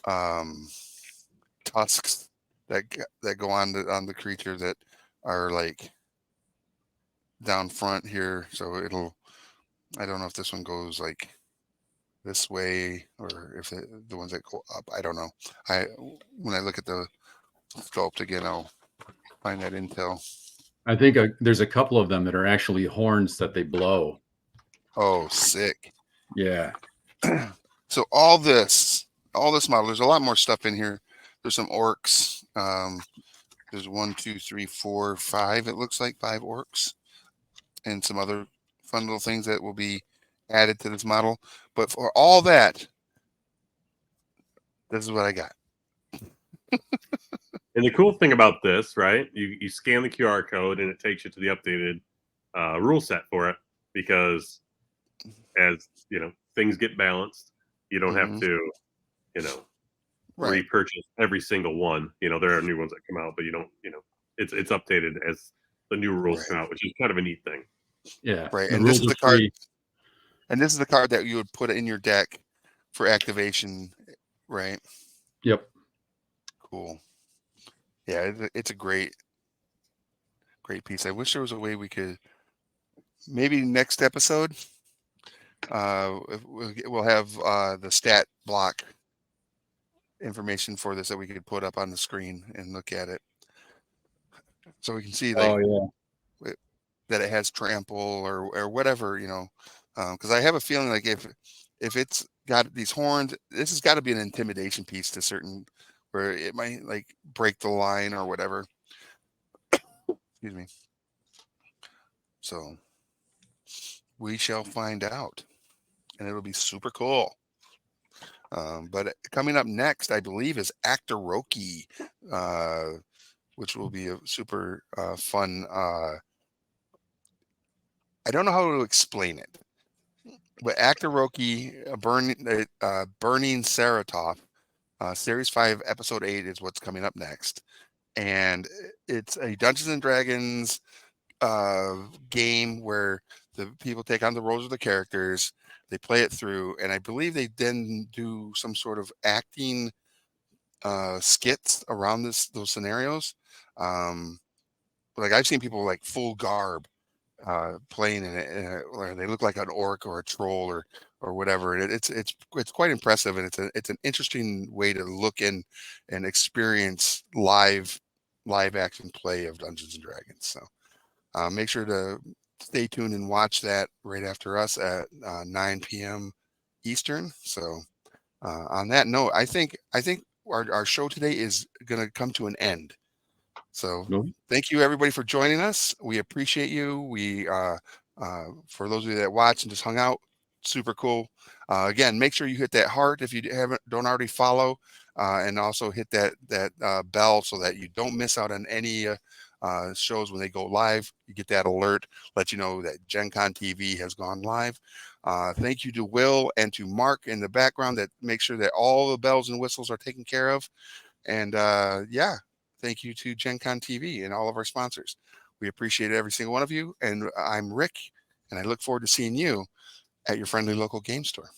um tusks that go on the creature that are like down front here. So I don't know if this one goes like this way or if the ones that go up. I don't know. When I look at the sculpt again, I'll find that intel. I think there's a couple of them that are actually horns that they blow. Oh, sick. Yeah. So all this model, there's a lot more stuff in here. There's some orcs. There's 1, 2, 3, 4, 5. It looks like 5 orcs, and some other fun little things that will be added to this model. But for all that, this is what I got. And the cool thing about this, right? You scan the QR code and it takes you to the updated rule set for it, because as you know, things get balanced. You don't have to, Right. repurchase every single one. There are new ones that come out, but you don't. It's updated as the new rules come out, which is kind of a neat thing. Yeah. Right. The And this rules is are the card. free. And this is the card that you would put in your deck for activation, right? Yep. Cool. Yeah, it's a great piece. I wish there was a way we could maybe next episode we'll have the stat block information for this that we could put up on the screen and look at it, so we can see like that it has trample or whatever, because I have a feeling like if it's got these horns, this has got to be an intimidation piece to certain where it might like break the line or whatever. Excuse me. So we shall find out, and it'll be super cool. But coming up next, I believe, is Actor Roki, which will be a super fun. I don't know how to explain it, but Actor Roki, Burning Saratov, Series 5, Episode 8 is what's coming up next. And it's a Dungeons and Dragons game where the people take on the roles of the characters, they play it through, and I believe they then do some sort of acting skits around those scenarios. Like I've seen people like full garb playing in it, where they look like an orc or a troll or whatever. And it's quite impressive, and it's an interesting way to look in and experience live action play of Dungeons and Dragons. So make sure to stay tuned and watch that right after us at 9 p.m. Eastern. So on that note, I think our show today is going to come to an end. So thank you everybody for joining us. We appreciate you. We for those of you that watch and just hung out, super cool. Again, make sure you hit that heart if you don't already follow, and also hit that bell so that you don't miss out on any shows when they go live. You get that alert, let you know that Gen Con TV has gone live. Thank you to Will and to Mark in the background that make sure that all the bells and whistles are taken care of. And yeah, thank you to Gen Con TV and all of our sponsors. We appreciate every single one of you. And I'm Rick, and I look forward to seeing you at your friendly local game store.